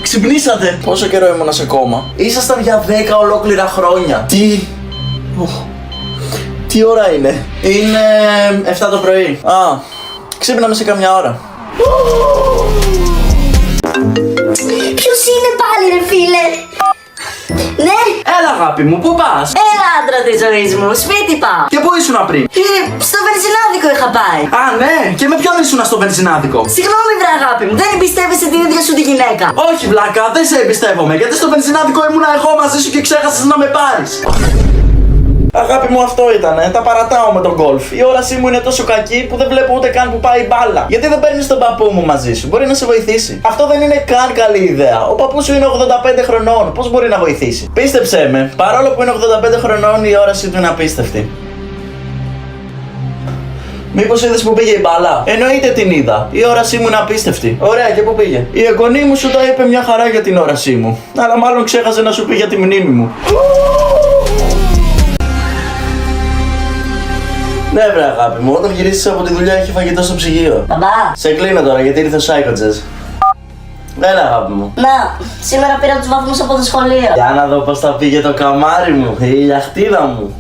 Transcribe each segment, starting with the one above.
Ξυπνήσατε! Πόσο καιρό ήμουνα σε κόμμα? Ήσασταν για 10 ολόκληρα χρόνια. Τι ώρα είναι? Είναι 7 το πρωί. Ξύπναμε σε καμιά ώρα. Ποιος είναι πάλι ρε φίλε? Ναι. Έλα αγάπη μου, πού πας? Έλα άντρα της ζωής μου, σπίτι πάω. Και πού ήσουν πριν? Στο βενζινάδικο είχα πάει. Α, ναι, και με ποιον ήσουν στο βενζινάδικο? Συγγνώμη βρε αγάπη μου, δεν εμπιστεύεσαι την ίδια σου τη γυναίκα. Όχι βλάκα, δεν σε εμπιστεύομαι, γιατί στο βενζινάδικο ήμουνα εγώ μαζί σου και ξέχασες να με πάρεις. Αγάπη μου, αυτό ήτανε. Τα παρατάω με τον γκολφ. Η όρασή μου είναι τόσο κακή που δεν βλέπω ούτε καν που πάει η μπάλα. Γιατί δεν παίρνεις τον παππού μου μαζί σου? Μπορεί να σε βοηθήσει. Αυτό δεν είναι καν καλή ιδέα. Ο παππούς σου είναι 85 χρονών. Πώς μπορεί να βοηθήσει? Πίστεψέ με, παρόλο που είναι 85 χρονών, η όρασή του είναι απίστευτη. Μήπως είδες που πήγε η μπάλα? Εννοείται την είδα. Η όρασή μου είναι απίστευτη. Ωραία, και πού πήγε? Η εγγονή μου σου τα είπε μια χαρά για την όρασή μου. Αλλά μάλλον ξέχασε να σου πει για τη μνήμη μου. Ναι, βρε αγάπη μου, όταν γυρίσεις από τη δουλειά έχει φαγητό στο ψυγείο. Μπαμπά. Σε κλείνω τώρα γιατί ήρθε ο Σάικοτζες. Έλα αγάπη μου. Να, σήμερα πήρα τους βαθμούς από το σχολείο. Για να δω πως θα πήγε το καμάρι μου, η ηλιαχτίδα μου.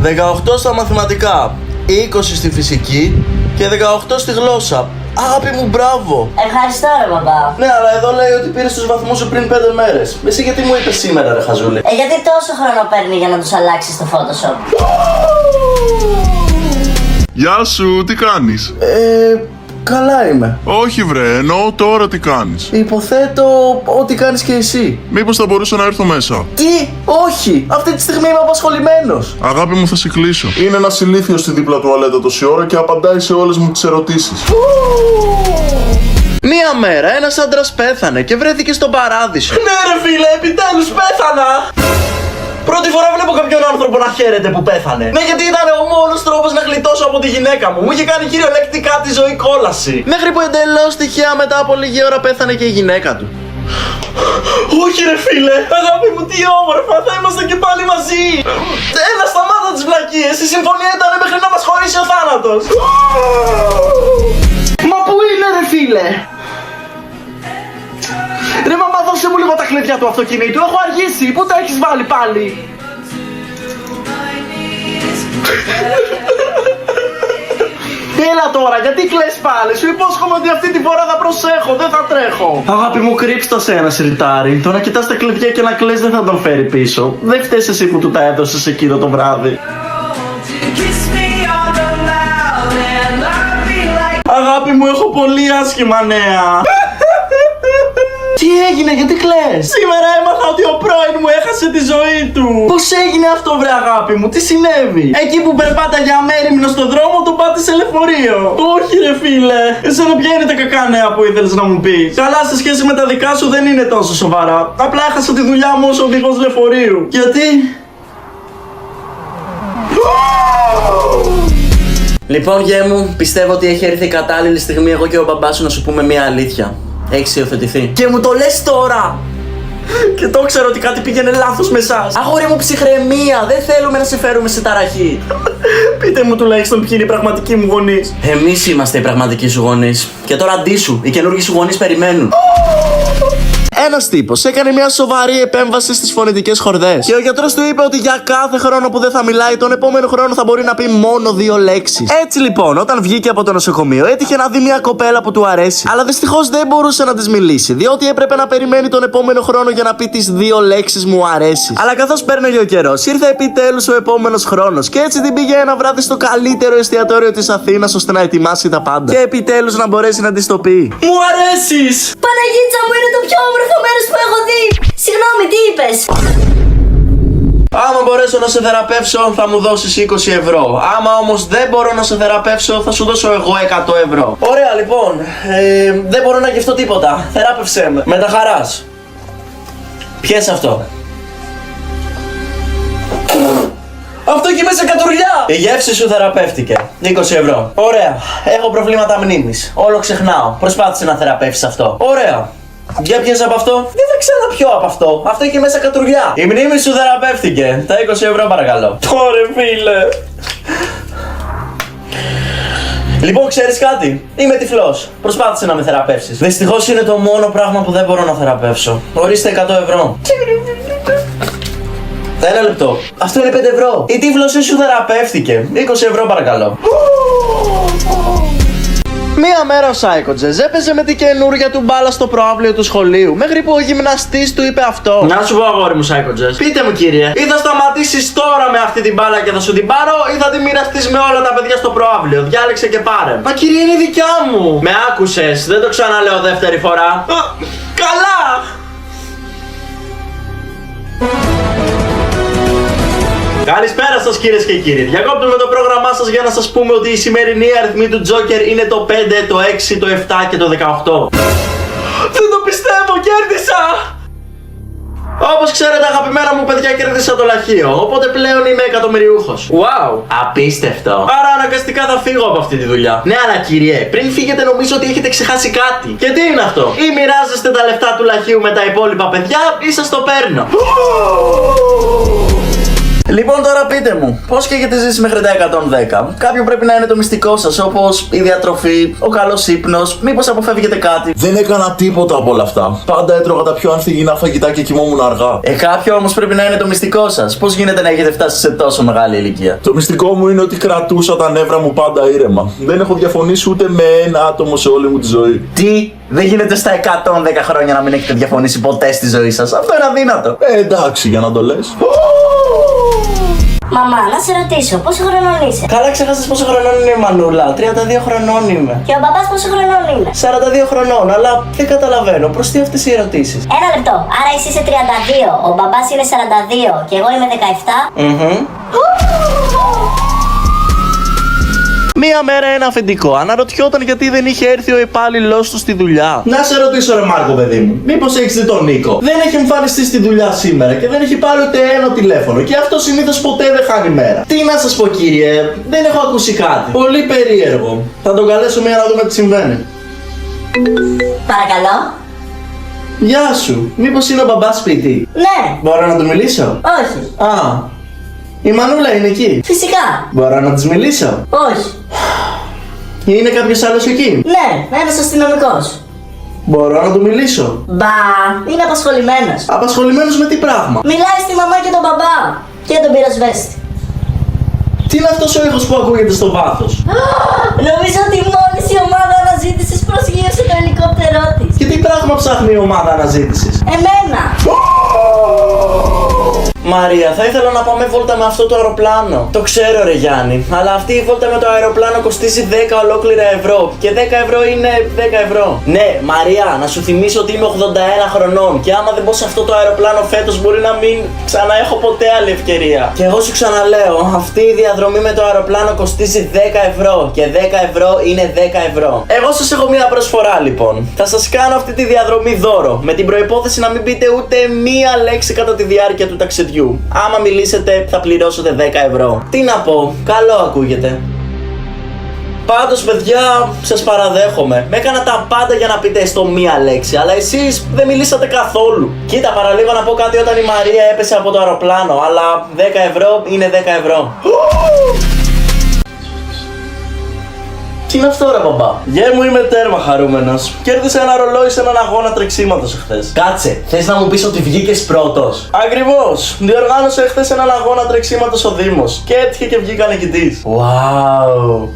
18 στα μαθηματικά, 20 στη φυσική και 18 στη γλώσσα. Αγάπη μου, μπράβο! Ευχαριστώ ρε μπαμπά. Ναι, αλλά εδώ λέει ότι πήρες τους βαθμούς σου πριν 5 μέρες. Εσύ γιατί μου είπες σήμερα, ρε χαζούλη? Γιατί τόσο χρόνο παίρνει για να τους αλλάξεις στο Photoshop? Γεια σου, τι κάνεις? Καλά είμαι. Όχι βρε, εννοώ τώρα τι κάνεις. Υποθέτω ότι κάνεις και εσύ. Μήπως θα μπορούσα να έρθω μέσα? Τι? Όχι! Αυτή τη στιγμή είμαι απασχολημένος. Αγάπη μου, θα σε κλείσω. Είναι ένας ηλίθιος στη δίπλα τουαλέτα τόση ώρα και απαντάει σε όλες μου τις ερωτήσεις. Μία μέρα ένας άντρας πέθανε και βρέθηκε στον παράδεισο. Ναι ρε φίλε, επιτέλους πέθανα! Πρώτη φορά βλέπω κάποιον άνθρωπο να χαίρεται που πέθανε. Ναι, γιατί ήταν ο μόνος τρόπος να γλιτώσω από τη γυναίκα μου. Μου είχε κάνει κυριολεκτικά τη ζωή κόλαση. Μέχρι που εντελώς τυχαία μετά από λίγη ώρα πέθανε και η γυναίκα του. Όχι ρε φίλε, αγάπη μου, τι όμορφα, θα είμαστε και πάλι μαζί. Έλα, σταμάτα τις βλακίες, η συμφωνία ήταν μέχρι να μας χωρίσει ο θάνατος. Μα πού είναι ρε φίλε? Ρε μαμά, δώσε μου λίγο τα κλειδιά του αυτοκινήτου, έχω αργήσει, πού τα έχεις βάλει πάλι? Έλα τώρα, γιατί κλαις πάλι? Σου υπόσχομαι ότι αυτή τη φορά θα προσέχω, δεν θα τρέχω. Αγάπη μου, κρύψτε σε ένα σιρτάρι. Το να κοιτάς τα κλειδιά και να κλαις δεν θα τον φέρει πίσω. Δεν φταίς εσύ που του τα έδωσες εκείνο το βράδυ. Αγάπη μου, έχω πολύ άσχημα νέα. Τι έγινε, γιατί κλαις? Σήμερα έμαθα ότι ο πρώην μου έχασε τη ζωή του. Πώς έγινε αυτό βρε αγάπη μου, τι συνέβη? Εκεί που περπάταγε αμέριμνο στον δρόμο του πάτησε λεωφορείο. Όχι ρε φίλε, εσένα ποια είναι τα κακά νέα που ήθελες να μου πεις? Καλά, σε σχέση με τα δικά σου δεν είναι τόσο σοβαρά. Απλά έχασα τη δουλειά μου ως οδηγός λεωφορείου. Γιατί? Λοιπόν γέ μου, πιστεύω ότι έχει έρθει η κατάλληλη στιγμή εγώ και ο μπαμπάς σου να σου πούμε μια αλήθεια. Έχεις υιοθετηθεί. Και μου το λες τώρα! Και το ξέρω ότι κάτι πήγαινε λάθος με εσάς. Αγόρι μου, ψυχραιμία, δεν θέλουμε να σε φέρουμε σε ταραχή. Πείτε μου τουλάχιστον ποιοι είναι οι πραγματικοί μου γονείς. Εμείς είμαστε οι πραγματικοί σου γονείς. Και τώρα αντί οι καινούργοι σου γονείς περιμένουν. Ένας τύπος έκανε μια σοβαρή επέμβαση στις φωνητικές χορδές. Και ο γιατρός του είπε ότι για κάθε χρόνο που δεν θα μιλάει, τον επόμενο χρόνο θα μπορεί να πει μόνο 2 λέξεις. Έτσι λοιπόν, όταν βγήκε από το νοσοκομείο, έτυχε να δει μια κοπέλα που του αρέσει. Αλλά δυστυχώς δεν μπορούσε να της μιλήσει, διότι έπρεπε να περιμένει τον επόμενο χρόνο για να πει τις 2 λέξεις μου αρέσει. Αλλά καθώς παίρνει ο καιρός, ήρθε επιτέλους ο επόμενος χρόνος. Και έτσι την πήγε ένα βράδυ στο καλύτερο εστιατόριο της Αθήνας ώστε να ετοιμάσει τα πάντα. Και επιτέλους να μπορέσει να της το πει. Μου αρέσεις! Παναγίτσα μου, είναι το πιο όμορφο μέρος που έχω δει. Συγγνώμη, τι είπες? Άμα μπορέσω να σε θεραπεύσω θα μου δώσεις 20 ευρώ. Άμα όμως δεν μπορώ να σε θεραπεύσω θα σου δώσω εγώ 100 ευρώ. Ωραία λοιπόν, δεν μπορώ να γευτώ τίποτα. Θεράπευσέ με. Με τα χαράς. Πιες αυτό. Αυτό εκεί μέσα κατουριά! Η γεύση σου θεραπεύτηκε. 20 ευρώ. Ωραία. Έχω προβλήματα μνήμης. Όλο ξεχνάω. Προσπάθησε να θεραπεύσεις αυτό. Ωραία. Για πιες από αυτό. Δεν θα ξαναπιω από αυτό. Αυτό είχε μέσα κατουριά. Η μνήμη σου θεραπεύτηκε. Τα 20 ευρώ παρακαλώ. Ωραία φίλε. Λοιπόν, ξέρεις κάτι? Είμαι τυφλός. Προσπάθησε να με θεραπεύσεις. Δυστυχώς είναι το μόνο πράγμα που δεν μπορώ να θεραπεύσω. Ορίστε 100 ευρώ. Ένα λεπτό. Αυτό είναι 5 ευρώ. Η τύφλωσή σου θεραπεύτηκε. 20 ευρώ παρακαλώ. Μία μέρα ο Σάικοτζες έπαιζε με την καινούρια του μπάλα στο προαύλιο του σχολείου. Μέχρι που ο γυμναστής του είπε αυτό. Να σου πω, αγόρι μου, Σάικοτζες. Πείτε μου, κύριε, ή θα σταματήσεις τώρα με αυτή την μπάλα και θα σου την πάρω, ή θα τη μοιραστείς με όλα τα παιδιά στο προαύλιο. Διάλεξε και πάρε. Μα κύριε, είναι δικιά μου. Με άκουσες, δεν το ξαναλέω δεύτερη φορά. Καλά! Καλησπέρα σας, κυρίες και κύριοι. Διακόπτουμε το πρόγραμμά σας για να σας πούμε ότι η σημερινή αριθμή του Τζόκερ είναι το 5, το 6, το 7 και το 18. Δεν το πιστεύω, κέρδισα! Όπως ξέρετε, αγαπημένα μου παιδιά, κέρδισα το λαχείο. Οπότε πλέον είμαι εκατομμυριούχος. Wow! Απίστευτο. Άρα αναγκαστικά θα φύγω από αυτή τη δουλειά. Ναι, αλλά κύριε, πριν φύγετε νομίζω ότι έχετε ξεχάσει κάτι. Και τι είναι αυτό? Ή μοιράζεστε τα λεφτά του λαχείου με τα υπόλοιπα παιδιά, ή σας το παίρνω. Λοιπόν, τώρα πείτε μου, πώς και έχετε ζήσει μέχρι τα 110? Κάποιο πρέπει να είναι το μυστικό σας, όπως η διατροφή, ο καλός ύπνος, μήπως αποφεύγετε κάτι? Δεν έκανα τίποτα από όλα αυτά. Πάντα έτρωγα τα πιο ανθυγιεινά φαγητά και κοιμόμουν αργά. Κάποιο όμως πρέπει να είναι το μυστικό σας. Πώς γίνεται να έχετε φτάσει σε τόσο μεγάλη ηλικία? Το μυστικό μου είναι ότι κρατούσα τα νεύρα μου πάντα ήρεμα. Δεν έχω διαφωνήσει ούτε με ένα άτομο σε όλη μου τη ζωή. Τι? Δεν γίνεται στα 110 χρόνια να μην έχετε διαφωνήσει ποτέ στη ζωή σας. Αυτό είναι αδύνατο. Εντάξει, για να το λες. Μαμά, να σε ρωτήσω, πόσο χρονών είσαι? Καλά, ξεχάσες πόσο χρονών είναι η Μανούλα. 32 χρονών είμαι. Και ο μπαμπάς πόσο χρονών είναι? 42 χρονών, αλλά δεν καταλαβαίνω. Προς τι αυτές οι ερωτήσεις? Ένα λεπτό, άρα εσύ είσαι 32, ο μπαμπάς είναι 42 και εγώ είμαι 17. Μία μέρα ένα αφεντικό αναρωτιόταν γιατί δεν είχε έρθει ο υπάλληλός του στη δουλειά. Να σε ρωτήσω, ρε Μάρκο, παιδί μου, μήπως έχεις δει τον Νίκο? Δεν έχει εμφανιστεί στη δουλειά σήμερα και δεν έχει πάρει ούτε ένα τηλέφωνο. Και αυτό συνήθως ποτέ δεν χάνει μέρα. Τι να σας πω, κύριε, δεν έχω ακούσει κάτι. Πολύ περίεργο. Θα τον καλέσουμε για να δούμε τι συμβαίνει. Παρακαλώ. Γεια σου, μήπως είναι ο μπαμπάς σπίτι? Ναι. Μπορώ να του μιλήσω? Όχι. Α, η Μανούλα είναι εκεί? Φυσικά. Μπορώ να της μιλήσω? Όχι. Είναι κάποιος άλλος εκεί? Ναι, ένας αστυνομικός. Μπορώ να του μιλήσω? Μπα, είναι απασχολημένος. Απασχολημένος με τι πράγμα? Μιλάει στη μαμά και τον μπαμπά. Και τον πυροσβέστη. Τι είναι αυτός ο ήχος που ακούγεται στο βάθος? Νομίζω ότι μόλις η ομάδα αναζήτησης προσγείωσε το ελικόπτερό της. Και τι πράγμα ψάχνει η ομάδα αναζήτησης? Εμένα. Μαρία, θα ήθελα να πάμε βόλτα με αυτό το αεροπλάνο. Το ξέρω, ρε Γιάννη, αλλά αυτή η βόλτα με το αεροπλάνο κοστίζει 10 ολόκληρα ευρώ. Και 10 ευρώ είναι 10 ευρώ. Ναι, Μαρία, να σου θυμίσω ότι είμαι 81 χρονών. Και άμα δεν μπω σε αυτό το αεροπλάνο φέτος, μπορεί να μην ξανά έχω ποτέ άλλη ευκαιρία. Και εγώ σου ξαναλέω, αυτή η διαδρομή με το αεροπλάνο κοστίζει 10 ευρώ. Και 10 ευρώ είναι 10 ευρώ. Εγώ σας έχω μία προσφορά λοιπόν. Θα σας κάνω αυτή τη διαδρομή δώρο. Με την προϋπόθεση να μην πείτε ούτε μία λέξη κατά τη διάρκεια του ταξιδιού. Άμα μιλήσετε θα πληρώσετε 10 ευρώ. Τι να πω, καλό ακούγεται. Πάντως παιδιά, σας παραδέχομαι. Με έκανα τα πάντα για να πείτε έστω μία λέξη, αλλά εσείς δεν μιλήσατε καθόλου. Κοίτα, παραλίγο να πω κάτι όταν η Μαρία έπεσε από το αεροπλάνο, αλλά 10 ευρώ είναι 10 ευρώ. Τι είναι αυτό, ρε μπαμπά? Γε μου, είμαι τέρμα χαρούμενος. Κέρδισα ένα ρολόι σε έναν αγώνα τρεξίματος εχθές. Κάτσε, θες να μου πεις ότι βγήκες πρώτος? Ακριβώς. Διοργάνωσε εχθές έναν αγώνα τρεξίματος ο Δήμος. Και έτυχε και βγήκα νικητής. Wow.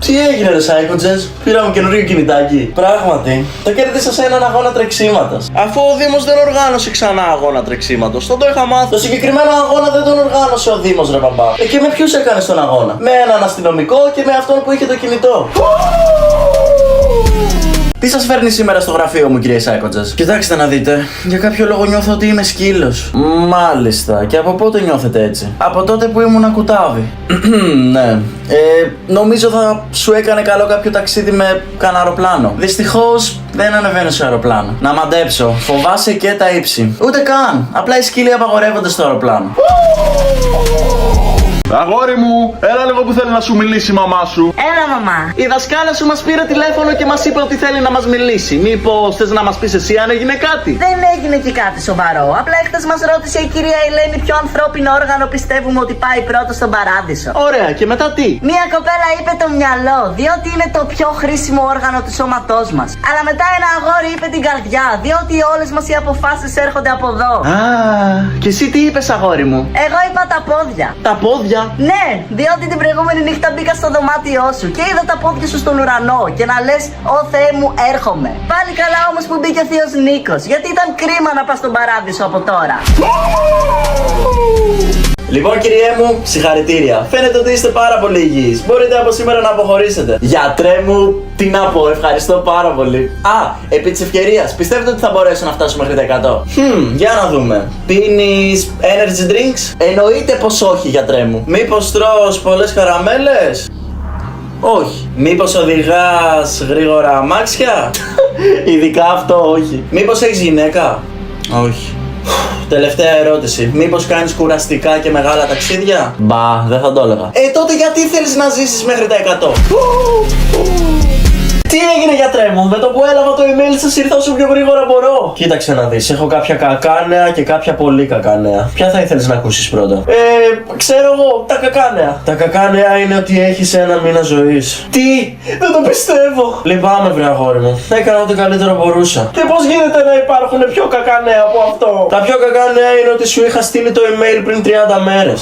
Τι έγινε, ρε Σάικοτζες? Πήραμε καινούριο κινητάκι. Πράγματι, το κέρδισα σε έναν αγώνα τρεξίματος. Αφού ο Δήμος δεν οργάνωσε ξανά αγώνα τρεξίματος, θα το είχα μάθει. Το συγκεκριμένο αγώνα δεν τον οργάνωσε ο Δήμος, ρε μπαμπά. Και με ποιους έκανε τον αγώνα? Με έναν αστυνομικό και με αυτόν που είχε το κινητό. Τι σας φέρνει σήμερα στο γραφείο μου, κύριε Σάικοτζες? Κοιτάξτε να δείτε, για κάποιο λόγο νιώθω ότι είμαι σκύλος. Μάλιστα, και από πότε νιώθετε έτσι? Από τότε που ήμουν κουτάβι. Ναι. Νομίζω θα σου έκανε καλό κάποιο ταξίδι με κανένα αεροπλάνο. Δυστυχώς δεν ανεβαίνω σε αεροπλάνο. Να μαντέψω, φοβάσαι και τα ύψη. Ούτε καν. Απλά οι σκύλοι απαγορεύονται στο αεροπλάνο. Αγόρι μου, έλα λίγο που θέλει να σου μιλήσει η μαμά σου. Έλα, μαμά. Η δασκάλα σου μας πήρε τηλέφωνο και μας είπε ότι θέλει να μας μιλήσει. Μήπως θες να μας πεις εσύ αν έγινε κάτι? Δεν έγινε και κάτι σοβαρό. Απλά χτες μας ρώτησε η κυρία Ελένη ποιο ανθρώπινο όργανο πιστεύουμε ότι πάει πρώτο στον παράδεισο. Ωραία, και μετά τι? Μία κοπέλα είπε το μυαλό, διότι είναι το πιο χρήσιμο όργανο του σώματός μας. Αλλά μετά ένα αγόρι είπε την καρδιά, διότι όλες μας οι αποφάσεις έρχονται από εδώ. Α, και εσύ τι είπες, αγόρι μου? Εγώ είπα τα πόδια. Τα πόδια? Ναι, διότι την προηγούμενη νύχτα μπήκα στο δωμάτιό σου και είδα τα πόδια σου στον ουρανό και να λες «Ω Θεέ μου, έρχομαι». Πάλι καλά όμως που μπήκε ο θείος Νίκος, γιατί ήταν κρίμα να πας στον παράδεισο από τώρα. Λοιπόν, κυριέ μου, συγχαρητήρια. Φαίνεται ότι είστε πάρα πολύ υγιείς. Μπορείτε από σήμερα να αποχωρήσετε. Γιατρέ μου, τι να πω, ευχαριστώ πάρα πολύ. Α, επί της ευκαιρίας, πιστεύετε ότι θα μπορέσω να φτάσω μέχρι τα 100? Για να δούμε. Πίνεις energy drinks? Εννοείται πως όχι, γιατρέ μου. Μήπως τρως πολλές καραμέλες? Όχι. Μήπως οδηγάς γρήγορα αμάξια? Ειδικά αυτό όχι. Μήπως έχεις γυναίκα? Όχι. Τελευταία ερώτηση. Μήπως κάνεις κουραστικά και μεγάλα ταξίδια? Μπα, δεν θα το έλεγα. Τότε γιατί θέλεις να ζήσεις μέχρι τα 100? Τι έγινε, γιατρέ μου? Με το που έλαβα το email σας ήρθα όσο πιο γρήγορα μπορώ. Κοίταξε να δεις, έχω κάποια κακά νέα και κάποια πολύ κακά νέα. Ποια θα ήθελες να ακούσεις πρώτα? Ξέρω εγώ, τα κακά νέα. Τα κακά νέα είναι ότι έχεις ένα μήνα ζωής. Τι? Δεν το πιστεύω. Λυπάμαι, βρε αγόρι μου. Έκανα ό,τι καλύτερο μπορούσα. Και πώς γίνεται να υπάρχουν πιο κακά νέα από αυτό? Τα πιο κακά νέα είναι ότι σου είχα στείλει το email πριν 30 μέρες.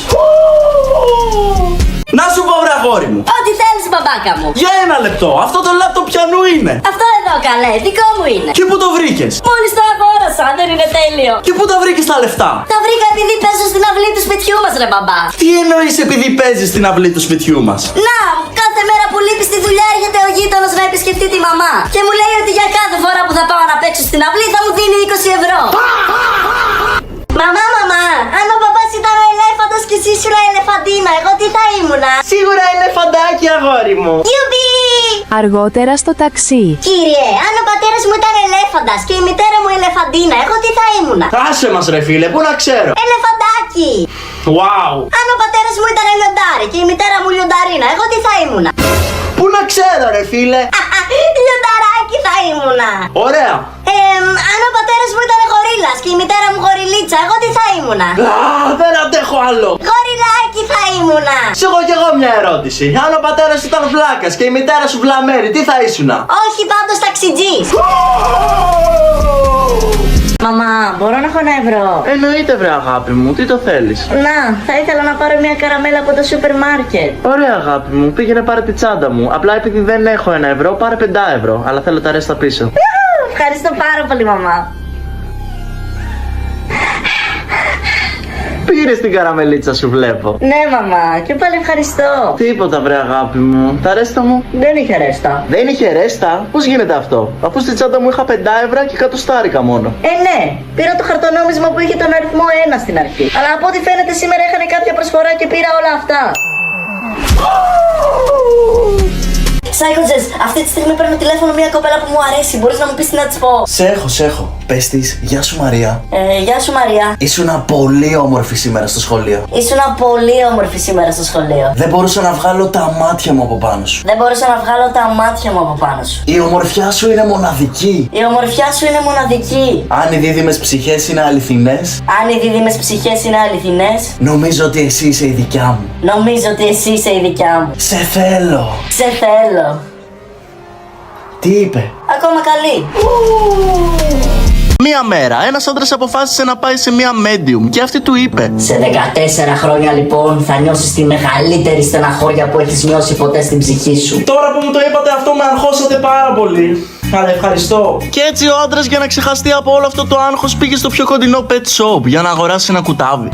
Να σου πω, βρε αγόρι μου. Ό,τι θέλεις, μπαμπάκα μου. Για ένα λεπτό, αυτό το λάπτοπ πιανού είναι? Αυτό εδώ, καλέ, δικό μου είναι. Και πού το βρήκες? Μόλις το αγόρασα, δεν είναι τέλειο. Και πού τα βρήκες τα λεφτά? Τα βρήκα επειδή παίζω στην αυλή του σπιτιού μας, ρε μπαμπά. Τι εννοείς επειδή παίζεις στην αυλή του σπιτιού μας? Να, κάθε μέρα που λείπει στη δουλειά έρχεται ο γείτονας να επισκεφτεί τη μαμά. Και μου λέει ότι για κάθε φορά που θα πάω να παίξω στην αυλή θα μου δίνει 20 ευρώ. Μαμά, αν ο παπάς ήταν ο ελέφαντας και εσύ ήσουν ελεφαντίνα, εγώ τι θα ήμουνα? Σίγουρα ελεφαντάκι, αγόρι μου. Γιουπί! Αργότερα στο ταξί. Κύριε, αν ο πατέρας μου ήταν ελέφαντας και η μητέρα μου ελεφαντίνα, εγώ τι θα ήμουνα? Άσε μας, ρε φίλε, πού να ξέρω. Ελεφαντάκι! Wow. Αν ο πατέρας μου ήταν λιοντάρι και η μητέρα μου λιονταρίνα, εγώ τι θα ήμουνα? Πού να ξέρω, ρε φίλε. Λιονταράκι θα ήμουνα. Ωραία. Αν ο πατέρας μου ήταν γορίλας και η μητέρα μου γοριλίτσα, εγώ τι θα ήμουνα? Δεν αντέχω άλλο. Γοριλάκι θα ήμουνα. Σε έχω κι εγώ μια ερώτηση. Αν ο πατέρας σου ήταν βλάκας και η μητέρα σου βλαμμένη, τι θα ήσουνα? Όχι, πάντως ταξιτζής. Μαμά, μπορώ να έχω ένα ευρώ? Εννοείται, βρε αγάπη μου, τι το θέλεις? Να, θα ήθελα να πάρω μια καραμέλα από το σούπερ μάρκετ. Ωραία, αγάπη μου, πήγαινε πάρε τη τσάντα μου. Απλά επειδή δεν έχω 1 ευρώ, πάρε 5 ευρώ. Αλλά θέλω τα ρέστα πίσω. Ευχαριστώ πάρα πολύ, μαμά. Πήρες την καραμελίτσα σου, βλέπω. Ναι, μαμά, και πάλι ευχαριστώ. Τίποτα, βρε αγάπη μου. Τα ρέστα μου? Δεν είχε ρέστα. Δεν είχε ρέστα? Πώς γίνεται αυτό? Αφού στη τσάντα μου είχα 5 ευρώ και 100 μόνο. Ναι, πήρα το χαρτονόμισμα που είχε τον αριθμό 1 στην αρχή. Αλλά από ό,τι φαίνεται σήμερα είχαν κάποια προσφορά και πήρα όλα αυτά. Σάικοντζες, αυτή τη στιγμή παίρνω τηλέφωνο μια κοπέλα που μου αρέσει. Μπορείς να μου πεις τι να της πω? Σε έχω. Πες της, γεια σου Μαρία. Γεια σου Μαρία. Ήσουνα πολύ όμορφη σήμερα στο σχολείο. Ήσουνα πολύ όμορφη σήμερα στο σχολείο. Δεν μπορούσα να βγάλω τα μάτια μου από πάνω σου. Δεν μπορούσα να βγάλω τα μάτια μου από πάνω σου. Η ομορφιά σου είναι μοναδική. Η ομορφιά σου είναι μοναδική. Αν οι δίδυμες ψυχές είναι αληθινές, Αν οι δίδυμες ψυχές είναι αληθινές, νομίζω ότι εσύ είσαι η δικιά μου. νομίζω ότι εσύ είσαι η δικιά μου. Σε θέλω. Σε θέλω. Τι είπε? Ακόμα καλή. Μία μέρα, ένας άντρας αποφάσισε να πάει σε μία medium και αυτή του είπε: Σε 14 χρόνια λοιπόν θα νιώσεις τη μεγαλύτερη στεναχώρια που έχεις νιώσει ποτέ στην ψυχή σου. Τώρα που μου το είπατε αυτό με αγχώσατε πάρα πολύ. Αλλά ευχαριστώ. Και έτσι ο άντρας για να ξεχαστεί από όλο αυτό το άγχος πήγε στο πιο κοντινό pet shop για να αγοράσει ένα κουτάβι.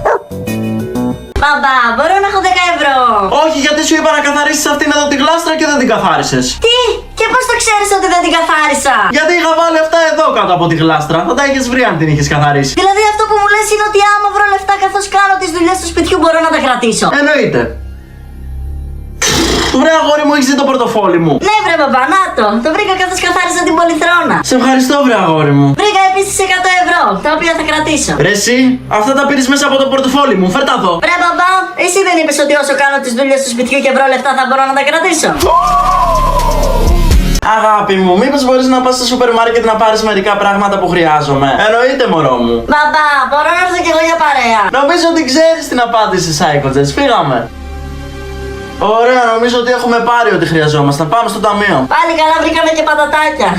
Μπαμπά, μπορώ να έχω 10 ευρώ? Όχι, γιατί σου είπα να καθαρίσεις αυτήν εδώ τη γλάστρα και δεν την καθάρισες. Τι? Και πώς το ξέρεις ότι δεν την καθάρισα? Γιατί είχα βάλει αυτά εδώ κάτω από τη γλάστρα. Θα τα είχες βρει αν την είχες καθαρίσει. Δηλαδή αυτό που μου λες είναι ότι άμα βρω λεφτά καθώς κάνω τις δουλειές του σπιτιού μπορώ να τα κρατήσω? Εννοείται. Βρε αγόρι μου, έχεις δει το πορτοφόλι μου? Ναι βρε μπαμπά, να το. Το βρήκα καθώς καθάρισα την πολυθρόνα. Σε ευχαριστώ, βρε αγόρι μου. Βρήκα επίσης 100 ευρώ, τα οποία θα κρατήσω. Ρε εσύ, αυτά τα πήρες μέσα από το πορτοφόλι μου. Φέρ' τα εδώ. Βρε μπαμπά, Εσύ δεν είπες ότι όσο κάνω τις δουλειές του σπιτιού και βρω λεφτά θα μπορώ να τα κρατήσω? Αγάπη μου, μήπως μπορείς να πας στο σούπερ μάρκετ να πάρεις μερικά πράγματα που χρειάζομαι? Εννοείται, μωρό μου. Μπαμπά, μπορώ να έρθω κι εγώ για παρέα? Νομίζω ότι ξέρεις την απάντηση, Psycho Jets. Φύγαμε. Ωραία, νομίζω ότι έχουμε πάρει ό,τι χρειαζόμασταν. Πάμε στο ταμείο. Πάλι καλά, βρήκαμε και πατατάκια.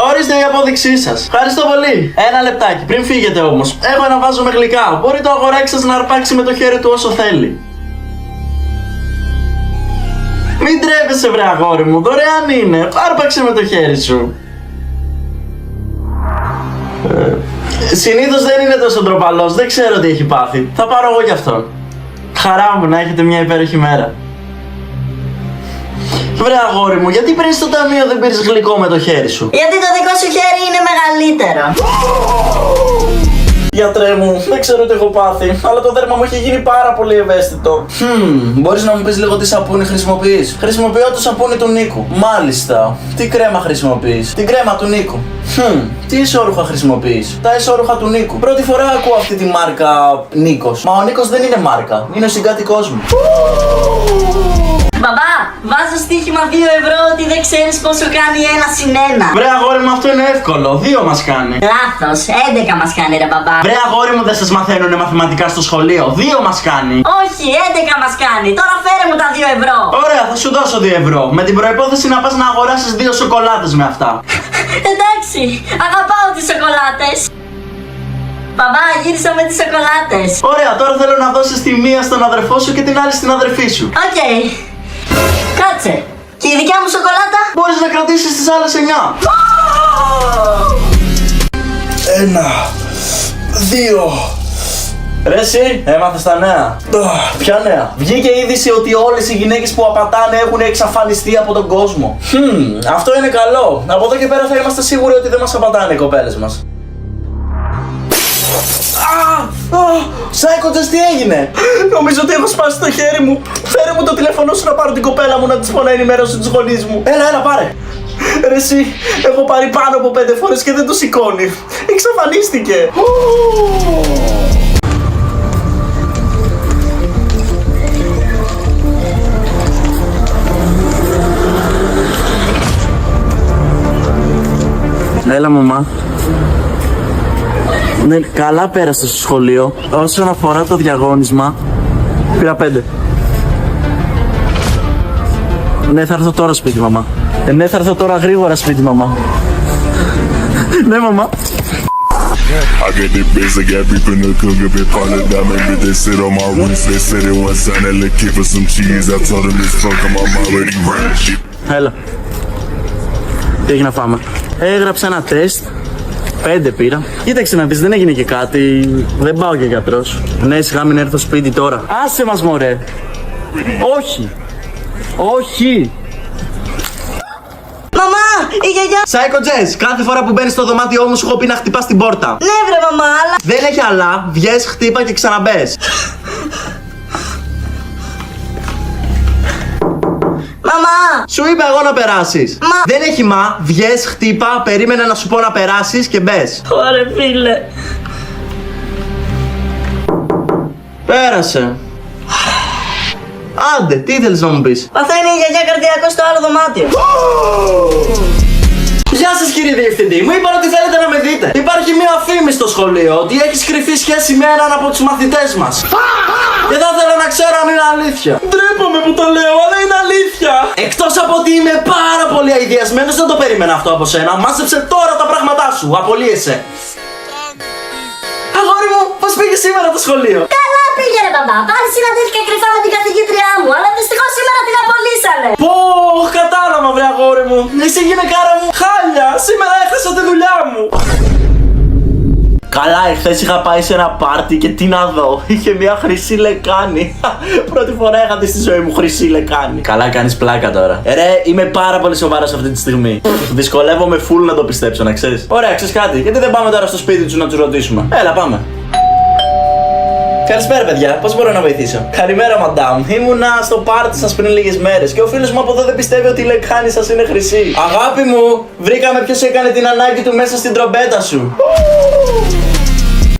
Ορίστε η απόδειξή σας. Ευχαριστώ πολύ. Ένα λεπτάκι, πριν φύγετε όμως. Έχω ένα βάζο με γλυκά. Μπορεί το αγοράκι σας να αρπάξει με το χέρι του όσο θέλει. Μην τρέπεσαι, βρε αγόρι μου, δωρεάν είναι. Άρπαξε με το χέρι σου. Συνήθως δεν είναι τόσο ντροπαλός, δεν ξέρω τι έχει πάθει. Θα πάρω εγώ κι αυτόν. Χαρά μου να έχετε μια υπέροχη μέρα. Βρε αγόρι μου, γιατί πριν στο ταμείο δεν πήρες γλυκό με το χέρι σου? Γιατί το δικό σου χέρι είναι μεγαλύτερο. Γιατρέ μου, δεν ξέρω τι έχω πάθει, αλλά το δέρμα μου έχει γίνει πάρα πολύ ευαίσθητο. Μπορείς να μου πεις λίγο τι σαπούνι χρησιμοποιείς? Χρησιμοποιώ το σαπούνι του Νίκου. Μάλιστα. Τι κρέμα χρησιμοποιείς? Την κρέμα του Νίκου. Τι ισόρουχα χρησιμοποιείς? Τα ισόρουχα του Νίκου. Πρώτη φορά ακούω αυτή τη μάρκα Νίκος. Μα ο Νίκος δεν είναι μάρκα, είναι ο συγκάτοικός μου. Μπαμπά, βάζω στοίχημα 2 ευρώ ότι δεν ξέρεις πόσο κάνει 1 συν 1. Βρε αγόρι μου, αυτό είναι εύκολο. 2 μας κάνει. Λάθος, 11 μας κάνει ρε μπαμπά. Βρε αγόρι μου, δεν σας μαθαίνουνε μαθηματικά στο σχολείο. 2 μας κάνει. Όχι, 11 μας κάνει. Τώρα φέρε μου τα 2 ευρώ. Ωραία, θα σου δώσω 2 ευρώ. Με την προϋπόθεση να πας να αγοράσεις 2 σοκολάτες με αυτά. Εντάξει, αγαπάω τις σοκολάτες. Μπαμπά, γύρισα με τις σοκολάτες. Ωραία, τώρα θέλω να δώσεις τη μία στον αδερφό σου και την άλλη στην αδερφή σου. Οκ. Κάτσε. Και η δικιά μου σοκολάτα? Μπορείς να κρατήσεις τις άλλες 9. 1, 2. Ρε εσύ, έμαθες τα νέα? Ποια νέα? Βγήκε είδηση ότι όλες οι γυναίκες που απατάνε έχουν εξαφανιστεί από τον κόσμο. Αυτό είναι καλό. Από εδώ και πέρα θα είμαστε σίγουροι ότι δεν μας απατάνε οι κοπέλες μας. Psycho Jets, τι έγινε? Νομίζω ότι έχω σπάσει το χέρι μου. Φέρε μου το τηλέφωνο σου να πάρω την κοπέλα μου να της πω να ενημερώσω τους γονείς μου. Έλα, πάρε. Ρε εσύ, έχω πάρει πάνω από 5 φορές και δεν το σηκώνει. Εξαφανίστηκε. Έλα μαμά. Ναι, καλά πέρασε στο σχολείο. Όσον αφορά το διαγώνισμα, πήρα 5. Ναι, θα έρθω τώρα σπίτι, μαμά. Ναι, θα έρθω τώρα γρήγορα σπίτι, μαμά. Ναι, μαμά. I get the best, I got beef in the cook, a bit part of diamond, but they sit on my wrist. They said it was time, they look for some cheese. I told them it's fuck, I'm already running shit. Έλα. Τι έχει να φάμε? Έγραψα ένα τεστ. 5 πήρα. Κοίταξε να δεις, δεν έγινε και κάτι. Δεν πάω και γιατρός. Ναι, σιγά μην έρθω σπίτι τώρα. Άσε μας μωρέ. Όχι. Όχι. Μαμά, η γιαγιά. Psycho Jets, κάθε φορά που μπαίνεις στο δωμάτιό μου σου έχω πει να χτυπάς την πόρτα. Ναι βρε μαμά, αλλά... Δεν έχει αλλά, βγες, χτύπα και ξαναμπες. Μαμά! Σου είπα εγώ να περάσεις. Μα... Δεν έχει μα, βγες, χτύπα, περίμενε να σου πω να περάσεις και μπες. Ωραία φίλε. Πέρασε. Άντε, τι ήθελες να μου πεις? Παθαίνει η γιαγιά καρδιακό στο άλλο δωμάτιο. Γεια σας κύριε διευθυντή, μου είπαν ότι θέλετε να με δείτε. Υπάρχει μια φήμη στο σχολείο ότι έχεις κρυφή σχέση με έναν από τους μαθητές μας. Και θα ήθελα να ξέρω αν είναι αλήθεια. Ντρέπομαι που το λέω, αλλά είναι αλήθεια. Εκτός από ότι είμαι πάρα πολύ αηδιασμένος, δεν το περίμενα αυτό από σένα. Μάζεψε τώρα τα πράγματά σου, απολύεσαι. Αγόρι μου, πώς πήγε σήμερα το σχολείο? Καλά πήγαινε μπαμπά, πάλι συναντήθηκα κρυφά με την καθηγήτριά μου, αλλά δυστυχώς σήμερα την απολύσανε. Πω, κατάλαβα βρε αγόρι μου. Εσύ γυναικάρα μου, χάλια, σήμερα έχασα τη δουλειά μου. Καλά, εχθές είχα πάει σε ένα πάρτι και τι να δω. Είχε μια χρυσή λεκάνη. Πρώτη φορά είχα δει στη ζωή μου χρυσή λεκάνη. Καλά, κάνεις πλάκα τώρα. Ρε, είμαι πάρα πολύ σοβαρός αυτή τη στιγμή. Δυσκολεύομαι full να το πιστέψω, να ξέρεις. Ωραία, ξέρεις κάτι, γιατί δεν πάμε τώρα στο σπίτι του να τους ρωτήσουμε? Έλα, πάμε. Καλησπέρα, παιδιά. Πώς μπορώ να βοηθήσω? Καλημέρα, μαντάμ. Ήμουνα στο πάρτι σας πριν λίγες μέρες και ο φίλος μου από εδώ δεν πιστεύει ότι η λεκάνη σας είναι χρυσή. Αγάπη μου, βρήκαμε ποιος έκανε την ανάγκη του μέσα στην τρομπέτα σου.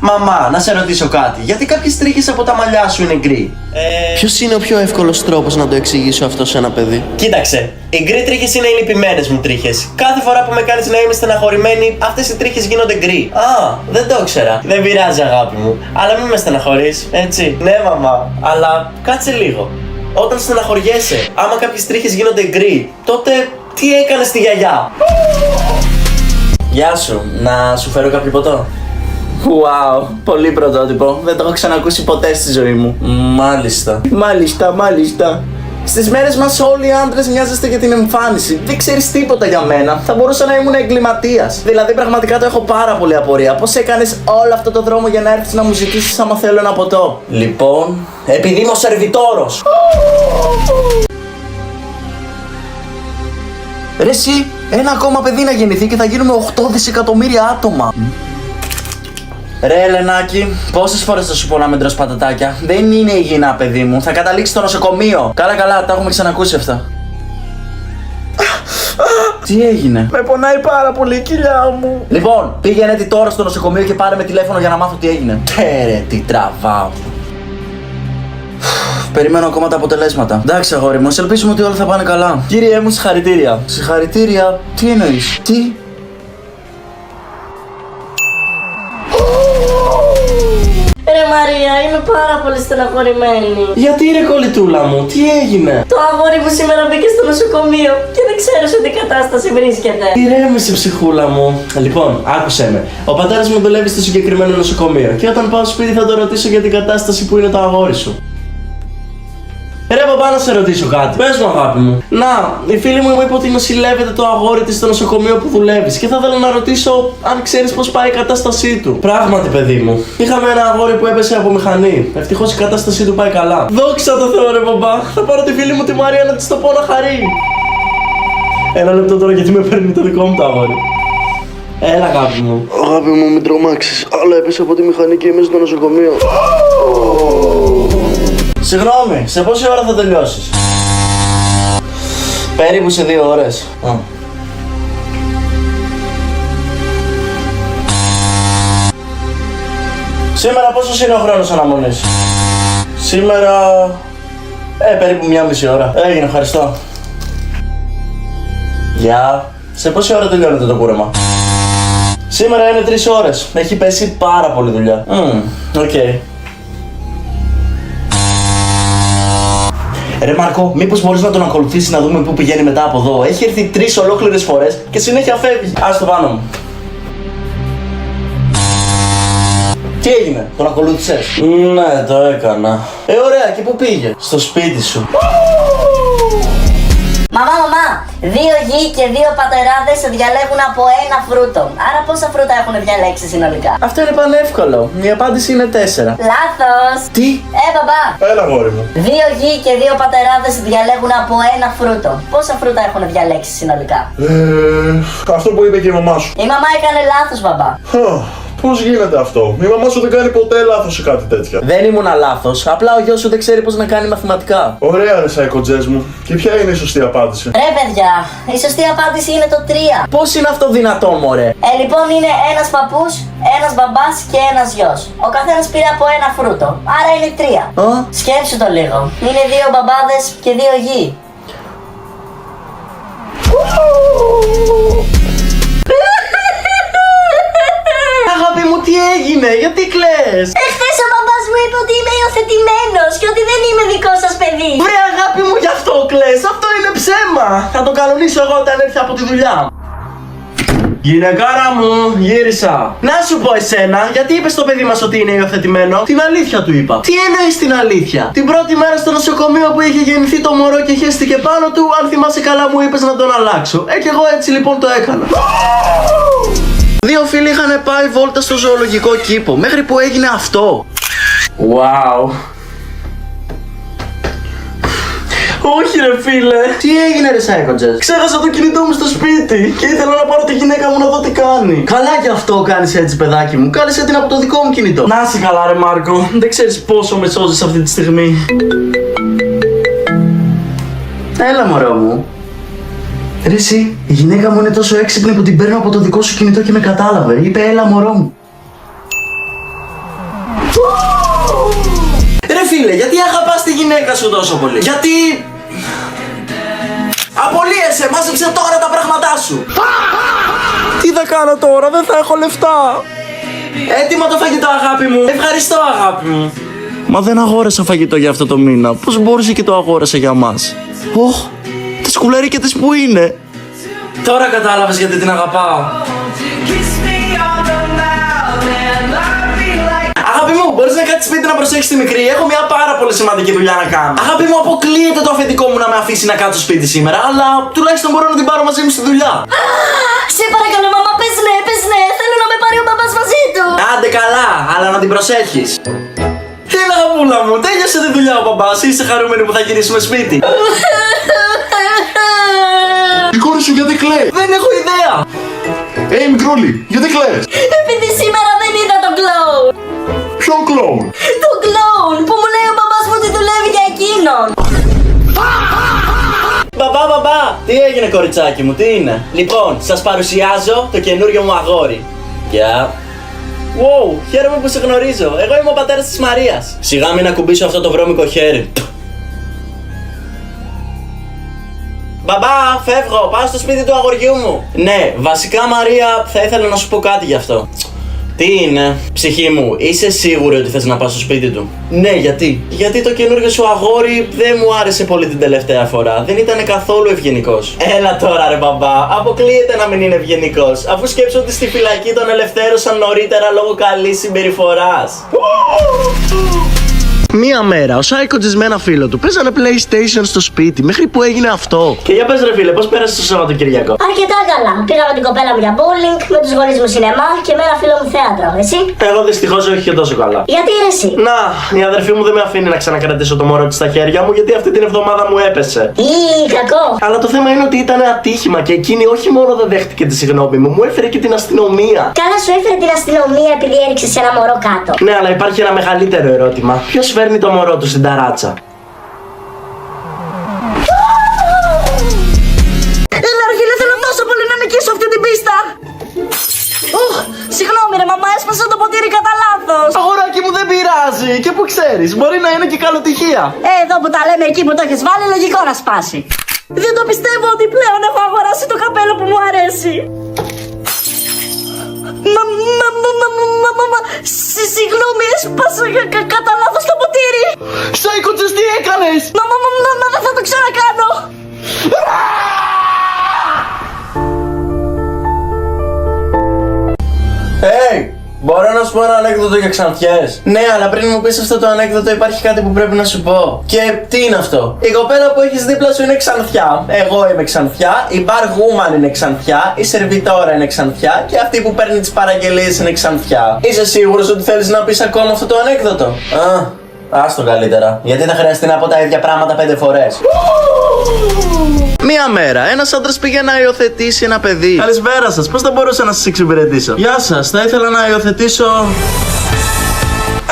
Μαμά, να σε ρωτήσω κάτι. Γιατί κάποιες τρίχες από τα μαλλιά σου είναι γκρι? Ποιος είναι ο πιο εύκολος τρόπος να το εξηγήσω αυτό σε ένα παιδί? Κοίταξε, οι γκρι τρίχες είναι οι λυπημένες μου τρίχες. Κάθε φορά που με κάνεις να είμαι στεναχωρημένη, αυτές οι τρίχες γίνονται γκρι. Α, δεν το ήξερα. Δεν πειράζει, αγάπη μου. Αλλά μην με στεναχωρείς, έτσι. Ναι, μαμά, αλλά κάτσε λίγο. Όταν στεναχωριέσαι, άμα κάποιες τρίχες γίνονται γκρι, τότε τι έκανες στη γιαγιά? Γεια σου, να σου φέρω κάποιο ποτό? Wow, πολύ πρωτότυπο. Δεν το έχω ξανακούσει ποτέ στη ζωή μου. Μάλιστα. Μάλιστα. Στις μέρες μας όλοι οι άντρες μοιάζεστε για την εμφάνιση. Δεν ξέρεις τίποτα για μένα. Θα μπορούσα να ήμουν εγκληματίας. Δηλαδή πραγματικά το έχω πάρα πολύ απορία. Πώς έκανες όλο αυτό το δρόμο για να έρθεις να μου ζητήσεις άμα θέλω ένα ποτό? Λοιπόν, επειδή είμαι ο σερβιτόρος. Ρε εσύ, ένα ακόμα παιδί να γεννηθεί και θα γίνουμε 8 δισεκατομμύρια άτομα. Ρε Ελενάκη, πόσες φορές θα σου πω να μην τρως πατατάκια? Δεν είναι υγιεινά, παιδί μου. Θα καταλήξει στο νοσοκομείο. Καλά, τα έχουμε ξανακούσει αυτά. Τι έγινε? Με πονάει πάρα πολύ η κοιλιά μου. Λοιπόν, πήγαινε τώρα στο νοσοκομείο και πάρε με τηλέφωνο για να μάθω τι έγινε. Ρε, τι τραβάω. Περιμένω ακόμα τα αποτελέσματα. Εντάξει, αγόρι μου, ελπίζουμε ότι όλα θα πάνε καλά. Κύριε μου, συγχαρητήρια. Συγχαρητήρια? Τι εννοείς? Τι? Ρε Μαρία, είμαι πάρα πολύ στεναχωρημένη. Γιατί ρε κολλητούλα μου, τι έγινε? Το αγόρι μου σήμερα μπήκε στο νοσοκομείο και δεν ξέρω σε τι κατάσταση βρίσκεται. Ηρέμησε, ψυχούλα μου. Λοιπόν, άκουσέ με. Ο πατέρας μου δουλεύει στο συγκεκριμένο νοσοκομείο και όταν πάω σπίτι θα το ρωτήσω για την κατάσταση που είναι το αγόρι σου. Ρε παπά, να σε ρωτήσω κάτι. Πες μου, αγάπη μου. Να, η φίλη μου είπε ότι νοσηλεύεται το αγόρι της στο νοσοκομείο που δουλεύεις και θα ήθελα να ρωτήσω αν ξέρεις πώς πάει η κατάστασή του. Πράγματι, παιδί μου. Είχαμε ένα αγόρι που έπεσε από μηχανή. Ευτυχώς η κατάστασή του πάει καλά. Δόξα τω Θεώ, ρε παπά. Θα πάρω τη φίλη μου τη Μαρία να της το πω να χαρεί. Ένα λεπτό τώρα γιατί με παίρνει το δικό μου το αγόρι. Έλα, αγάπη μου. Αγάπη μου, μην τρομάξεις. Αλλά έπεσε από τη μηχανή και είμαι στο νοσοκομείο. Συγγνώμη, σε πόση ώρα θα τελειώσεις? Περίπου σε 2 ώρες. Σήμερα πόσος είναι ο χρόνος αναμονής? Σήμερα... περίπου 1,5 ώρα. Έγινε, ευχαριστώ. Γεια. Σε πόση ώρα τελειώνεται το κούρεμα? Σήμερα είναι 3 ώρες. Έχει πέσει πάρα πολύ δουλειά. Οκ. Ρε Μάρκο, μήπως μπορείς να τον ακολουθήσεις να δούμε πού πηγαίνει μετά από εδώ? Έχει έρθει 3 ολόκληρες φορές και συνέχεια φεύγει. Ας το πάνω μου. Τι έγινε, τον ακολούθησες? Ναι, το έκανα. Ωραία, και πού πήγε? Στο σπίτι σου. Μαμά, 2 γη και 2 πατεράδες διαλέγουν από ένα φρούτο. Άρα πόσα φρούτα έχουν διαλέξει συνολικά? Αυτό είναι πανεύκολο. Η απάντηση είναι 4. Λάθος. Τι? Μπαμπά. Έλα, γόρι μου. 2 γη και 2 πατεράδες διαλέγουν από ένα φρούτο. Πόσα φρούτα έχουν διαλέξει συνολικά? Αυτό που είπε και η μαμά σου. Η μαμά έκανε λάθος, μπαμπά. Πώς γίνεται αυτό? Η μαμά σου δεν κάνει ποτέ λάθος σε κάτι τέτοια. Δεν ήμουνα λάθος. Απλά ο γιος σου δεν ξέρει πώς να κάνει μαθηματικά. Ωραία, ρε σαϊκοτζές μου. Και ποια είναι η σωστή απάντηση? Ρε παιδιά, η σωστή απάντηση είναι το 3. Πώς είναι αυτό δυνατόν, μωρέ? Λοιπόν είναι ένας παππούς, ένας μπαμπάς και ένας γιος. Ο καθένας πήρε από ένα φρούτο. Άρα είναι 3. Σκέψου το λίγο. Είναι 2 μπαμπάδες και 2 γη. Αγάπη μου, τι έγινε, γιατί κλαις? Εχθές ο μπαμπάς μου είπε ότι είμαι υιοθετημένος και ότι δεν είμαι δικό σας παιδί. Βρε αγάπη μου, γι' αυτό κλαις, αυτό είναι ψέμα. Θα το κανονίσω εγώ όταν έρθει από τη δουλειά. Γυναικάρα μου, γύρισα. Να σου πω εσένα, γιατί είπες στο παιδί μας ότι είναι υιοθετημένο? Την αλήθεια του είπα. Τι εννοείς την αλήθεια? Την πρώτη μέρα στο νοσοκομείο που είχε γεννηθεί το μωρό και χέστηκε πάνω του, αν θυμάσαι καλά μου είπες να τον αλλάξω. Και εγώ έτσι λοιπόν το έκανα. 2 φίλοι είχαν πάει βόλτα στο ζωολογικό κήπο, μέχρι που έγινε αυτό. Wow. Όχι ρε φίλε. Τι έγινε ρε Σάικοτζες? Ξέχασα το κινητό μου στο σπίτι και ήθελα να πάρω τη γυναίκα μου να δω τι κάνει. Καλά κι αυτό κάνεις έτσι παιδάκι μου. Κάλεσε την από το δικό μου κινητό. Να είσαι καλά ρε Μάρκο. Δεν ξέρεις πόσο με σώζεις αυτή τη στιγμή. Έλα μωρό μου. Ρε εσύ, η γυναίκα μου είναι τόσο έξυπνη που την παίρνω από το δικό σου κινητό και με κατάλαβε. Είπε έλα μωρό μου. Ρε φίλε, γιατί αγαπάς τη γυναίκα σου τόσο πολύ? Γιατί... Απολύεσαι, μάζεψε τώρα τα πράγματά σου. Τι θα κάνω τώρα, δεν θα έχω λεφτά. Έτοιμο το φαγητό, αγάπη μου. Ευχαριστώ, αγάπη μου. Μα δεν αγόρασα φαγητό για αυτό το μήνα. Πώς μπορούσε και το αγόρασε για μας? Ωχ, τις σκουλαρίκες που είναι. Τώρα κατάλαβες γιατί την αγαπάω. Αγάπη μου, μπορείς να κάτσεις σπίτι να προσέχεις τη μικρή? Έχω μια πάρα πολύ σημαντική δουλειά να κάνω. Αγάπη μου, αποκλείεται το αφεντικό μου να με αφήσει να κάτσω σπίτι σήμερα, αλλά τουλάχιστον μπορώ να την πάρω μαζί μου στη δουλειά. Σε παρακαλώ, μαμά, πες ναι, πες ναι. Θέλω να με πάρει ο μπαμπάς μαζί του. Άντε καλά, αλλά να την προσέχεις. Έλα, γαμούλα μου, τέλειωσε τη δουλειά ο μπαμπάς. Είσαι χαρούμενη που θα γυρίσουμε σπίτι? Η κόρη σου γιατί κλαίει? Δεν έχω ιδέα. Μικρούλη, γιατί κλαις? Επειδή σήμερα δεν είδα τον κλόουν. Ποιον κλόουν? Τον κλόουν που μου λέει ο μπαμπάς μου ότι δουλεύει για εκείνον. Μπαμπά, τι έγινε κοριτσάκι μου, τι είναι? Λοιπόν, σας παρουσιάζω το καινούριο μου αγόρι. Γεια. Wow, χαίρομαι που σε γνωρίζω. Εγώ είμαι ο πατέρας της Μαρίας. Σιγά μην ακουμπήσω αυτό το βρώμικο χέρι. Μπαμπά, φεύγω, πάω στο σπίτι του αγοριού μου. Ναι, βασικά Μαρία, θα ήθελα να σου πω κάτι γι' αυτό. Τι είναι? Ψυχή μου, είσαι σίγουρη ότι θες να πας στο σπίτι του? Ναι, γιατί? Γιατί το καινούργιο σου αγόρι δεν μου άρεσε πολύ την τελευταία φορά. Δεν ήταν καθόλου ευγενικός. Έλα τώρα ρε μπαμπά, αποκλείεται να μην είναι ευγενικός. Αφού σκέψω ότι στη φυλακή τον ελευθέρωσαν νωρίτερα λόγω καλής συμπεριφοράς. Μία μέρα, ο Σάικοτζης με ένα φίλο του παίζανε PlayStation στο σπίτι μέχρι που έγινε αυτό. Και για πες ρε φίλε, πώς πέρασες το Σαββατοκυριακό? Αρκετά καλά. Πήγα με την κοπέλα μου για bowling, με τους γονείς μου σινεμά και με ένα φίλο μου θέατρο. Εσύ? Εγώ δυστυχώς όχι και τόσο καλά. Γιατί ρε εσύ? Να, η αδερφή μου δεν με αφήνει να ξανακρατήσω το μωρό της στα χέρια μου γιατί αυτή την εβδομάδα μου έπεσε. Κακό. Αλλά το θέμα είναι ότι ήταν ατύχημα και εκείνη όχι μόνο δεν δέχτηκε τη συγγνώμη μου έφερε και την αστυνομία. Καλά σου έφερε την αστυνομία επειδή έριξε ένα μωρό κάτω. Ναι, αλλά υπάρχει ένα μεγαλύτερο ερώτημα. Ποιος φέρνει το μωρό του στην ταράτσα? Έλα ρε φίλε, θέλω τόσο πολύ να νικήσω αυτή την πίστα. Συγγνώμη ρε μαμά, έσπασα το ποτήρι κατά λάθος. Αγοράκι μου, δεν πειράζει. Και που ξέρεις, μπορεί να είναι και καλοτυχία. Εδώ που τα λέμε, εκεί που το έχεις βάλει, λογικό να σπάσει. Δεν το πιστεύω ότι πλέον έχω αγοράσει το καπέλο που μου αρέσει. Συγγνώμη, έσπασα κατά λάθος το ποτήρι. Σάικοτζες, τι έκανες? Δεν θα το ξανακάνω. Μπορώ να σου πω ένα ανέκδοτο για ξανθιές? Ναι, αλλά πριν μου πεις αυτό το ανέκδοτο υπάρχει κάτι που πρέπει να σου πω. Και τι είναι αυτό? Η κοπέλα που έχεις δίπλα σου είναι ξανθιά. Εγώ είμαι ξανθιά, η barwoman είναι ξανθιά, η σερβιτόρα είναι ξανθιά και αυτή που παίρνει τις παραγγελίες είναι ξανθιά. Είσαι σίγουρος ότι θέλεις να πεις ακόμα αυτό το ανέκδοτο? Άστο καλύτερα, γιατί θα χρειαστεί να πω τα ίδια πράγματα 5 φορές. Μία μέρα, ένας άντρας πήγε να υιοθετήσει ένα παιδί. Καλησπέρα σας, πώς θα μπορούσα να σας εξυπηρετήσω? Γεια σας, θα ήθελα να υιοθετήσω...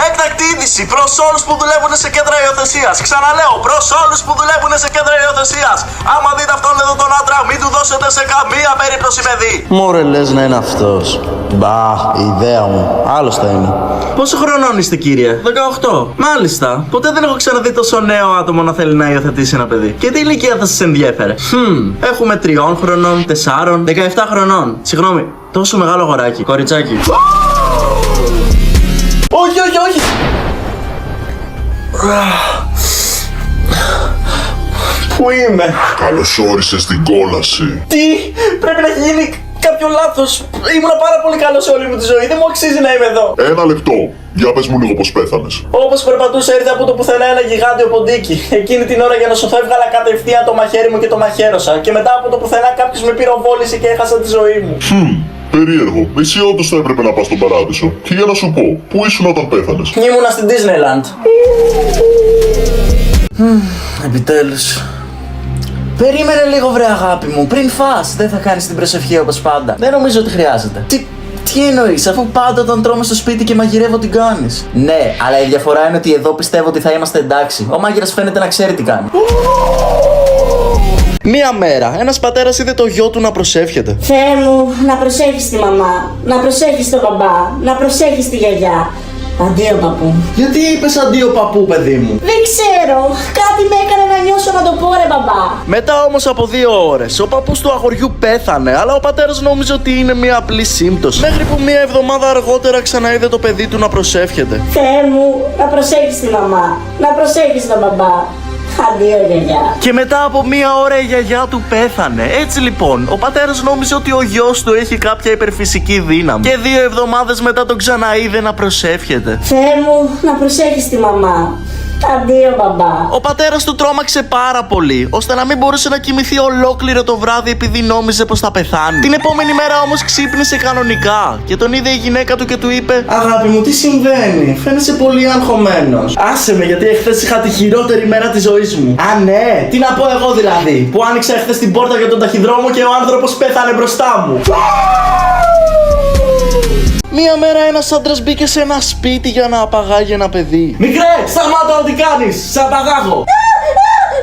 Έκτακτη είδηση προς όλους που δουλεύουν σε κέντρα υιοθεσίας. Ξαναλέω, προς όλους που δουλεύουν σε κέντρα υιοθεσίας. Άμα δείτε αυτόν εδώ τον άντρα, μην του δώσετε σε καμία περίπτωση παιδί. Μωρέ, λες να είναι αυτός? Μπα, η ιδέα μου. Άλλος θα είναι. Πόσο χρονών είστε, κύριε? 18. Μάλιστα. Ποτέ δεν έχω ξαναδεί τόσο νέο άτομο να θέλει να υιοθετήσει ένα παιδί. Και τι ηλικία θα σας ενδιέφερε? Έχουμε 3 χρονών, 4, 17 χρονών. Συγγνώμη, τόσο μεγάλο αγοράκι. Κοριτσάκι. Όχι, όχι, όχι! Πού είμαι? Καλώς όρισες στην κόλαση. Τι? Πρέπει να έχει γίνει κάποιο λάθος. Ήμουν πάρα πολύ καλός σε όλη μου τη ζωή. Δεν μου αξίζει να είμαι εδώ. Ένα λεπτό. Για πες μου λίγο πώς πέθανες. Όπως περπατούσα ήρθε από το πουθενά ένα γιγάντιο ποντίκι. Εκείνη την ώρα για να σωθώ έβγαλα κατευθείαν το μαχαίρι μου και το μαχαίρωσα. Και μετά από το πουθενά κάποιος με πυροβόλησε και έχασα τη ζωή μου. Περίεργο. Εσύ όντως θα έπρεπε να πας στον παράδεισο. Και για να σου πω, πού ήσουν όταν πέθανες? Ήμουνα στην Disneyland. Επιτέλους. Περίμενε λίγο βρε αγάπη μου, πριν φας δεν θα κάνεις την προσευχή όπως πάντα. Δεν νομίζω ότι χρειάζεται. Τι εννοείς, αφού πάντα όταν τρώμε στο σπίτι και μαγειρεύω την κάνεις? Ναι, αλλά η διαφορά είναι ότι εδώ πιστεύω ότι θα είμαστε εντάξει. Ο μάγειρας φαίνεται να ξέρει τι κάνει. Μία μέρα, ένας πατέρας είδε το γιο του να προσεύχεται. Θεέ μου, να προσέχεις τη μαμά, να προσέχεις τον μπαμπά, να προσέχεις τη γιαγιά. Αντίο παππού. Γιατί είπες αντίο παππού, παιδί μου? Δεν ξέρω. Κάτι με έκανε να νιώσω να το πω, ρε μπαμπά. Μετά όμως από 2 ώρες, ο παππούς του αγοριού πέθανε, αλλά ο πατέρας νόμιζε ότι είναι μια απλή σύμπτωση. Μέχρι που 1 εβδομάδα αργότερα ξαναείδε το παιδί του να προσεύχεται. Θεέ μου, να προσέχεις τη μαμά. Να προσέχεις τον μπαμπά. Αντίο, γιαγιά. Και μετά από 1 ώρα η γιαγιά του πέθανε. Έτσι λοιπόν, ο πατέρας νόμιζε ότι ο γιος του έχει κάποια υπερφυσική δύναμη. Και 2 εβδομάδες μετά τον ξαναείδε να προσεύχεται. Θεέ μου, να προσέχεις τη μαμά. Αντίο, μπαμπά. Ο πατέρας του τρόμαξε πάρα πολύ, ώστε να μην μπορούσε να κοιμηθεί ολόκληρο το βράδυ επειδή νόμιζε πως θα πεθάνει. Την επόμενη μέρα όμως ξύπνησε κανονικά και τον είδε η γυναίκα του και του είπε: «Αγάπη μου, τι συμβαίνει? Φαίνεσαι πολύ αγχωμένος. Άσε με, γιατί εχθές είχα τη χειρότερη μέρα της ζωής μου». «Α, ναι, τι να πω εγώ δηλαδή, που άνοιξα εχθές την πόρτα για τον ταχυδρόμο και ο άνθρωπος πέθανε μπροστά μου». Μία μέρα ένας άντρας μπήκε σε ένα σπίτι για να απαγάγει ένα παιδί. «Μικρέ, σταμάτα ό,τι κάνεις, σε απαγάγω».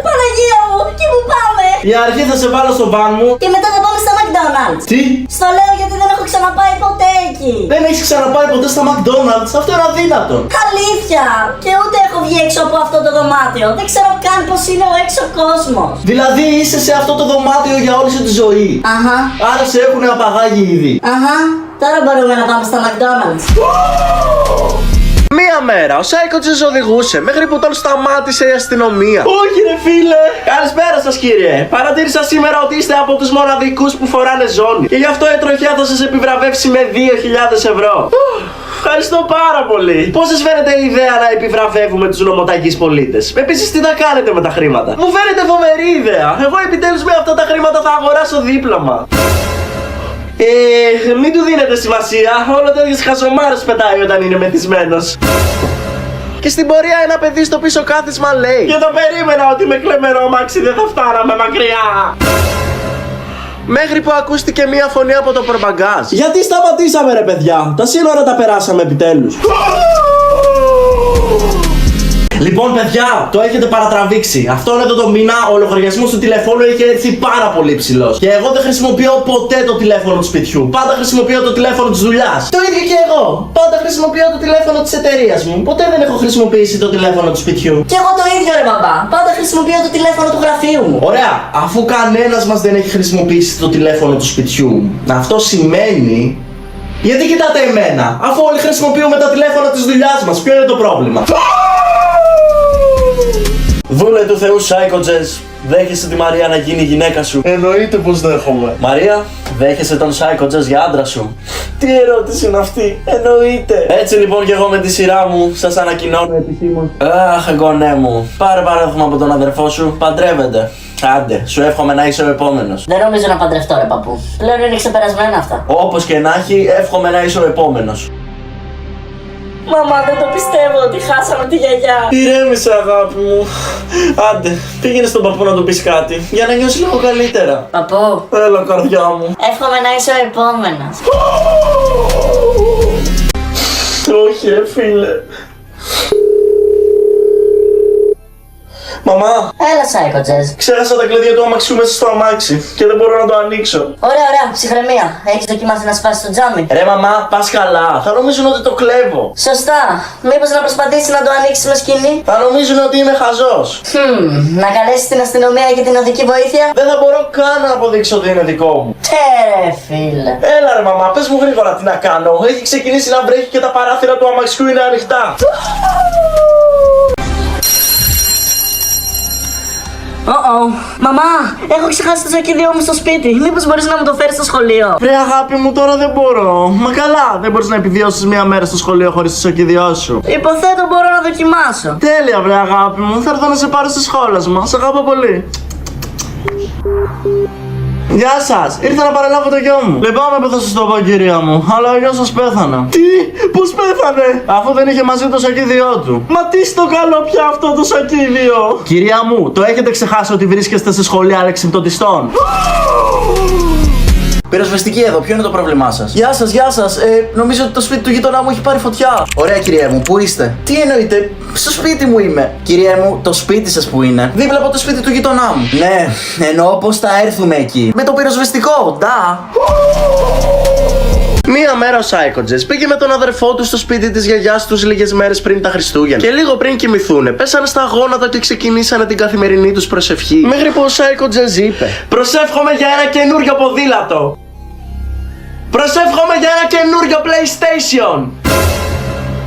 Παναγία μου, εκεί που πάμε. Για αρχή θα σε βάλω στο βαν μου. Και μετά θα πάμε στα McDonald's. Τι? Στο λέω γιατί δεν έχω ξαναπάει ποτέ εκεί. Δεν έχεις ξαναπάει ποτέ στα McDonald's, αυτό είναι αδύνατο. Αλήθεια. Και ούτε έχω βγει έξω από αυτό το δωμάτιο. Δεν ξέρω καν πως είναι ο έξω κόσμος. Δηλαδή είσαι σε αυτό το δωμάτιο για όλη σου τη ζωή. Αχα. Άρα σε έχουν απαγάγει ήδη. Αχα. Τώρα μπορούμε να πάμε στα McDonald's. Μία μέρα ο Σάικοτζες οδηγούσε μέχρι που τον σταμάτησε η αστυνομία. «Όχι ρε φίλε! Καλησπέρα σας κύριε! Παρατήρησα σήμερα ότι είστε από τους μοναδικούς που φοράνε ζώνη και γι' αυτό η τροχιά θα σας επιβραβεύσει με 2.000 ευρώ. Ευχαριστώ πάρα πολύ. Πώς σας φαίνεται η ιδέα να επιβραβεύουμε τους νομοταγείς πολίτες? Επίσης, τι θα κάνετε με τα χρήματα? Μου φαίνεται φοβερή ιδέα. Εγώ επιτέλους με αυτά τα χρήματα θα αγοράσω δίπλωμα». Μην του δίνετε σημασία. Όλο τέτοιες χαζομάρες πετάει όταν είναι μεθυσμένος. Και στην πορεία ένα παιδί στο πίσω κάθισμα λέει: «Και το περίμενα ότι με κλεμμένο αμάξι δεν θα φτάναμε μακριά». Μέχρι που ακούστηκε μία φωνή από το πορμπαγκάζ: «Γιατί σταματήσαμε ρε παιδιά? Τα σύνορα τα περάσαμε επιτέλους». Λοιπόν, παιδιά, το έχετε παρατραβήξει. Αυτόν εδώ το μήνα ο λογαριασμός του τηλεφώνου έχει έρθει πάρα πολύ ψηλός. Και εγώ δεν χρησιμοποιώ ποτέ το τηλέφωνο του σπιτιού. Πάντα χρησιμοποιώ το τηλέφωνο της δουλειάς. Το ίδιο και εγώ. Πάντα χρησιμοποιώ το τηλέφωνο της εταιρείας μου. Ποτέ δεν έχω χρησιμοποιήσει το τηλέφωνο του σπιτιού. Και εγώ το ίδιο ρε μπαμπά. Πάντα χρησιμοποιώ το τηλέφωνο του γραφείου μου. Ωραία, αφού κανένας μας δεν έχει χρησιμοποιήσει το τηλέφωνο του σπιτιού, αυτό σημαίνει. Γιατί κοιτάτε εμένα, αφού όλοι χρησιμοποιούμε τα τηλέφωνα της δουλειάς μας, ποιο είναι το πρόβλημα? Δούλε του Θεού Σάικοτζες, δέχεσαι τη Μαρία να γίνει η γυναίκα σου? Εννοείται πως δέχομαι. Μαρία, δέχεσαι τον Σάικοτζες για άντρα σου? Τι ερώτηση είναι αυτή? Εννοείται. Έτσι λοιπόν και εγώ με τη σειρά μου σας ανακοινώνω επισήμως. Αχ, εγγονέ μου, πάρε παράδειγμα από τον αδερφό σου, παντρεύεται. Άντε, σου εύχομαι να είσαι ο επόμενος. Δεν νομίζω να παντρευτώ ρε παππού. Πλέον είναι ξεπερασμένα αυτά. Όπως και να έχει, εύχομαι να είσαι ο επόμενος. Μαμά, δεν το πιστεύω ότι χάσαμε τη γιαγιά. Ηρέμησε αγάπη μου. Άντε, πήγαινε στον παππού να του πεις κάτι, για να νιώσει λίγο καλύτερα. Παππού, Έλα καρδιά μου. εύχομαι να είσαι ο επόμενος. Όχι ρε φίλε. Μαμά, Έλα Σάικοτζες. ξέχασα τα κλειδιά του αμαξιού μέσα στο αμάξι και δεν μπορώ να το ανοίξω. Ωραία, ωραία, ψυχραιμία. Έχεις δοκιμάσει να σπάσεις το τζάμι? Ρε μαμά, πας καλά, θα νομίζουν ότι το κλέβω. Σωστά. Μήπως να προσπαθήσεις να το ανοίξεις με σκηνή? Θα νομίζουν ότι είμαι χαζός. Να καλέσεις την αστυνομία για την οδική βοήθεια? Δεν θα μπορώ καν να αποδείξω ότι είναι δικό μου. Ρε φίλε. Έλα ρε μαμά, πες μου γρήγορα τι να κάνω. Έχει ξεκινήσει να βρέχει και τα παράθυρα του αμαξιού είναι ανοιχτά. Μαμά, έχω ξεχάσει το σακίδιο μου στο σπίτι. Μήπως μπορείς να μου το φέρεις στο σχολείο? Ρε αγάπη μου, τώρα δεν μπορώ. Μα καλά, δεν μπορείς να επιβιώσεις μία μέρα στο σχολείο χωρίς το σακίδιό σου. Υποθέτω μπορώ να δοκιμάσω. Τέλεια, βρε αγάπη μου, θα έρθω να σε πάρω στη σχόλασμα. Σ' αγαπώ πολύ. Γεια σας, ήρθα να παραλάβω το γιο μου. Λυπάμαι που θα σας το πω, κυρία μου, αλλά ο γιος σας πέθανε. Τι, πώς πέθανε? Αφού δεν είχε μαζί το σακίδιό του. Μα τι στο καλό πια αυτό το σακίδιο? Κυρία μου, το έχετε ξεχάσει ότι βρίσκεστε σε σχολεία αλεξιπτωτιστών? Πυροσβεστική εδώ, ποιο είναι το πρόβλημά σας? Γεια σας, γεια σας. Νομίζω ότι το σπίτι του γείτονά μου έχει πάρει φωτιά. Ωραία, κυρία μου, πού είστε? Τι εννοείτε? Στο σπίτι μου είμαι. Κυρία μου, το σπίτι σας που είναι? Δίπλα από το σπίτι του γείτονά μου. Ναι, εννοώ πως θα έρθουμε εκεί. Με το πυροσβεστικό, ντα. Μία μέρα ο Σάικοτζες πήγε με τον αδερφό του στο σπίτι της γιαγιάς τους λίγες μέρες πριν τα Χριστούγεννα. Και λίγο πριν κοιμηθούνε, πέσανε στα γόνατα και ξεκινήσανε την καθημερινή τους προσευχή. Μέχρι που ο Σάικοτζες είπε: Προσεύχομαι για ένα καινούριο ποδήλατο. Προσεύχομαι για ένα καινούριο PlayStation.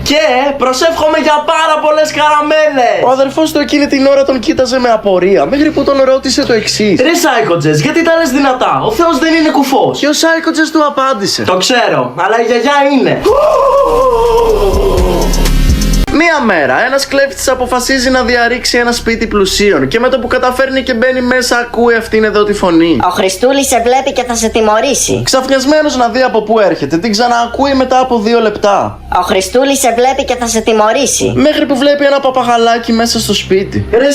Και προσεύχομαι για πάρα πολλές καραμέλες. Ο αδερφός του εκείνη την ώρα τον κοίταζε με απορία, μέχρι που τον ρώτησε το εξής: Ρε Σάικοτζες, γιατί τα λες δυνατά? Ο Θεός δεν είναι κουφός. Και ο Σάικοτζες του απάντησε: Το ξέρω, αλλά η γιαγιά είναι. Μία μέρα, ένας κλέφτης αποφασίζει να διαρρήξει ένα σπίτι πλουσίων και με το που καταφέρνει και μπαίνει μέσα, ακούει αυτήν εδώ τη φωνή. Ο Χριστούλης σε βλέπει και θα σε τιμωρήσει. Ξαφνιασμένος να δει από πού έρχεται, την ξαναακούει μετά από 2 λεπτά. Ο Χριστούλης σε βλέπει και θα σε τιμωρήσει. Μέχρι που βλέπει ένα παπαγαλάκι μέσα στο σπίτι. Ρε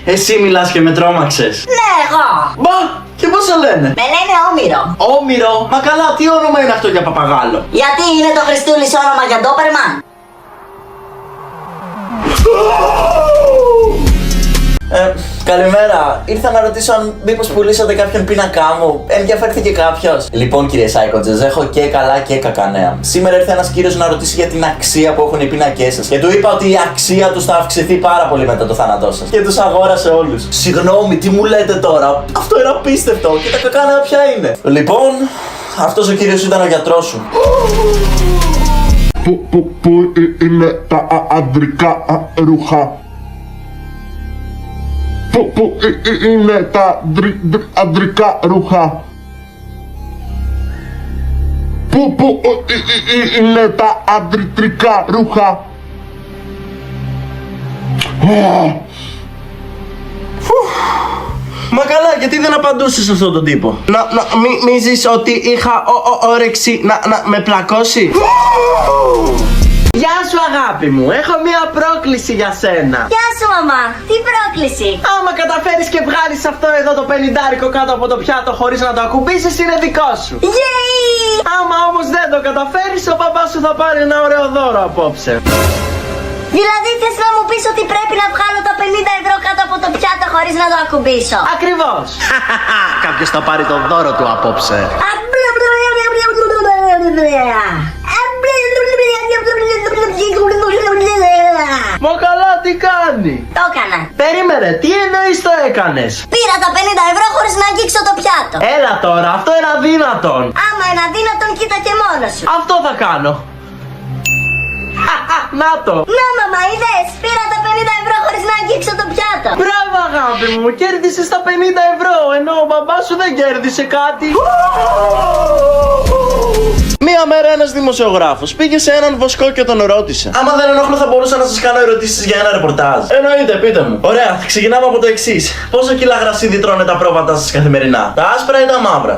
εσύ μιλάς και με τρόμαξες. Ναι, εγώ. Μπα, και πώς σε λένε? Με λένε Όμηρο. Όμηρο, μα καλά, τι όνομα είναι αυτό για παπαγάλο? Γιατί είναι το Χριστούλης όνομα για ντόπερμαν? Καλημέρα. Ήρθα να ρωτήσω αν μήπως πουλήσατε κάποιον πίνακά μου. Ενδιαφέρθηκε κάποιος? Λοιπόν, κύριε Σάικοτζες, έχω και καλά και κακά νέα. Σήμερα ήρθε ένας κύριος να ρωτήσει για την αξία που έχουν οι πίνακές σας. Και του είπα ότι η αξία τους θα αυξηθεί πάρα πολύ μετά το θάνατό σας. Και τους αγόρασε όλους. Συγγνώμη, τι μου λέτε τώρα? Αυτό είναι απίστευτο. Και τα κακά νέα ποια είναι? Λοιπόν, αυτός ο κύριος ήταν ο γιατρός σου. Πού είναι τα ανδρικά ρούχα? Πού είναι τα ανδρικά ρούχα? Πού είναι τα ανδρικά ρούχα? Μα καλά, γιατί δεν απαντούσες σε αυτόν τον τύπο? Νομίζεις ότι είχα όρεξη να με πλακώσει? Γεια σου αγάπη μου, έχω μια πρόκληση για σένα. Γεια σου μαμά, τι πρόκληση? Άμα καταφέρεις και βγάλεις αυτό εδώ το 50 κάτω από το πιάτο χωρίς να το ακουμπήσεις, είναι δικό σου. Yay! Άμα όμως δεν το καταφέρεις, ο παπάς σου θα πάρει ένα ωραίο δώρο απόψε. Δηλαδή θες να μου πεις ότι πρέπει να βγάλω τα 50 κάτω από το πιάτο χωρίς να το ακουμπήσω? Ακριβώς. Κάποιος θα πάρει το δώρο του απόψε. Μα καλά, τι κάνει? Το έκανα. Περίμενε, τι εννοείς το έκανες? Πήρα τα 50 χωρίς να αγγίξω το πιάτο. Έλα τώρα, αυτό είναι αδύνατον. Άμα είναι αδύνατον, κοίτα και μόνος σου. Αυτό θα κάνω. Να το. Να μαμά, είδες, πήρα τα 50 χωρίς να αγγίξω το πιάτο. Μπράβο αγάπη μου, κέρδισες τα 50 ενώ ο μπαμπάς σου δεν κέρδισε κάτι. Μία μέρα ένας δημοσιογράφος πήγε σε έναν βοσκό και τον ρώτησε: Άμα δεν ενοχλώ, θα μπορούσα να σας κάνω ερωτήσεις για ένα ρεπορτάζ. Εννοείται, πείτε μου. Ωραία, ξεκινάμε από το εξής. Πόσα κιλά γρασίδι τρώνε τα πρόβατα σας καθημερινά? Τα άσπρα ή τα μαύρα?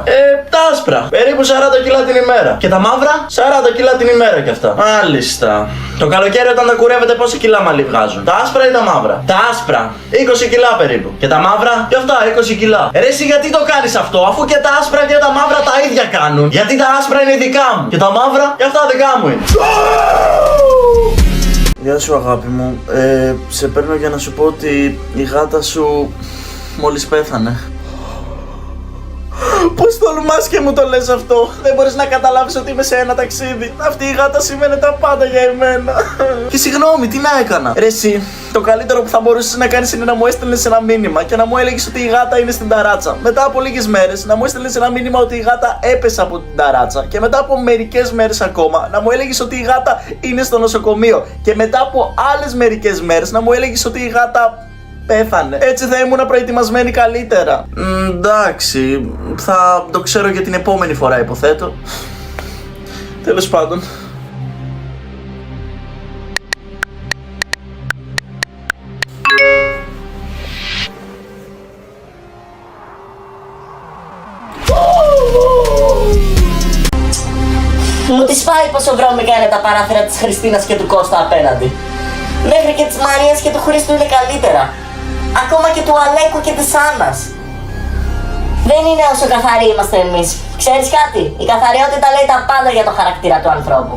Τα άσπρα. Περίπου 40 κιλά την ημέρα. Και τα μαύρα? 40 κιλά την ημέρα κι αυτά. Μάλιστα. Το καλοκαίρι όταν τα κουρεύετε πόσα κιλά μαλλί βγάζουν? Τα άσπρα ή τα μαύρα? Τα άσπρα. 20 κιλά περίπου. Και τα μαύρα? Και αυτά 20 κιλά. Ρε εσύ γιατί το κάνεις αυτό, αφού και τα άσπρα και τα μαύρα τα ίδια κάνουν? Γιατί τα άσπρα είναι δικά μου και τα μαύρα και αυτά δικά μου είναι. Γεια σου αγάπη μου. Σε παίρνω για να σου πω ότι η γάτα σου μόλις πέθανε. Πώς τολμάς και μου το λες αυτό? Δεν μπορείς να καταλάβεις ότι είμαι σε ένα ταξίδι. Αυτή η γάτα σημαίνει τα πάντα για εμένα. Και συγγνώμη, τι να έκανα? Ρε εσύ, το καλύτερο που θα μπορούσες να κάνεις είναι να μου έστελνες ένα μήνυμα και να μου έλεγες ότι η γάτα είναι στην ταράτσα. Μετά από λίγες μέρες να μου έστελνες ένα μήνυμα ότι η γάτα έπεσε από την ταράτσα. Και μετά από μερικές μέρες ακόμα να μου έλεγες ότι η γάτα είναι στο νοσοκομείο. Και μετά από άλλες μερικές μέρες να μου έλεγες ότι η γάτα πέθανε. Έτσι θα ήμουν προετοιμασμένη καλύτερα. Εντάξει, θα το ξέρω για την επόμενη φορά, υποθέτω. Τέλος πάντων. Μου τις πάει πόσο βρώμικα είναι τα παράθυρα της Χριστίνας και του Κώστα απέναντι. Μέχρι και της Μαρίας και του Χρήστου είναι καλύτερα. Ακόμα και του Αλέκου και της Άννας. Δεν είναι όσο καθαροί είμαστε εμείς. Ξέρεις κάτι? Η καθαριότητα λέει τα πάντα για το χαρακτήρα του ανθρώπου.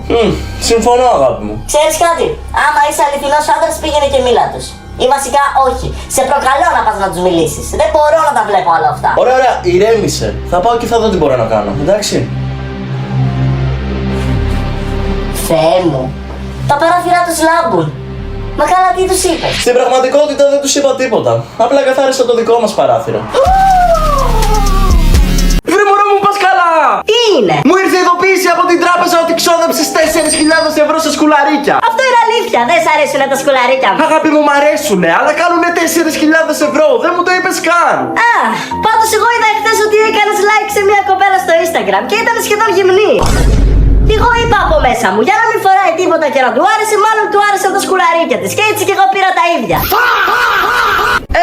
Συμφωνώ αγάπη μου. Ξέρεις κάτι? Άμα είσαι αληθινός άντρας, πήγαινε και μίλα τους. Ή βασικά όχι. Σε προκαλώ να πας να τους μιλήσεις. Δεν μπορώ να τα βλέπω όλα αυτά. Ωραία, ηρέμησε. Θα πάω και θα δω τι μπορώ να κάνω. Εντάξει. Θεέ μου. Τα παράθυρά τους λάμπουν. Μα καλά τι τους είπες? Στην πραγματικότητα δεν τους είπα τίποτα. Απλά καθάρισα το δικό μας παράθυρο. Βρε μωρό μου, πας καλά! Τι είναι? Μου ήρθε ειδοποίηση από την τράπεζα ότι ξόδεψες 4.000 ευρώ σε σκουλαρίκια. Αυτό είναι αλήθεια. Δεν σ' αρέσουν τα σκουλαρίκια μου. Αγάπη μου, μ' αρέσουνε, αλλά κάνουνε 4.000 ευρώ. Δεν μου το είπες καν. Α, πάντως εγώ είδα εχθές ότι έκανες like σε μια κοπέλα στο Instagram και ήταν σχεδόν γυμνή. Εγώ είπα από μέσα μου, για να μην φοράει τίποτα και να του άρεσε, μάλλον του άρεσαν τα σκουλαρίκια της. Και έτσι και εγώ πήρα τα ίδια.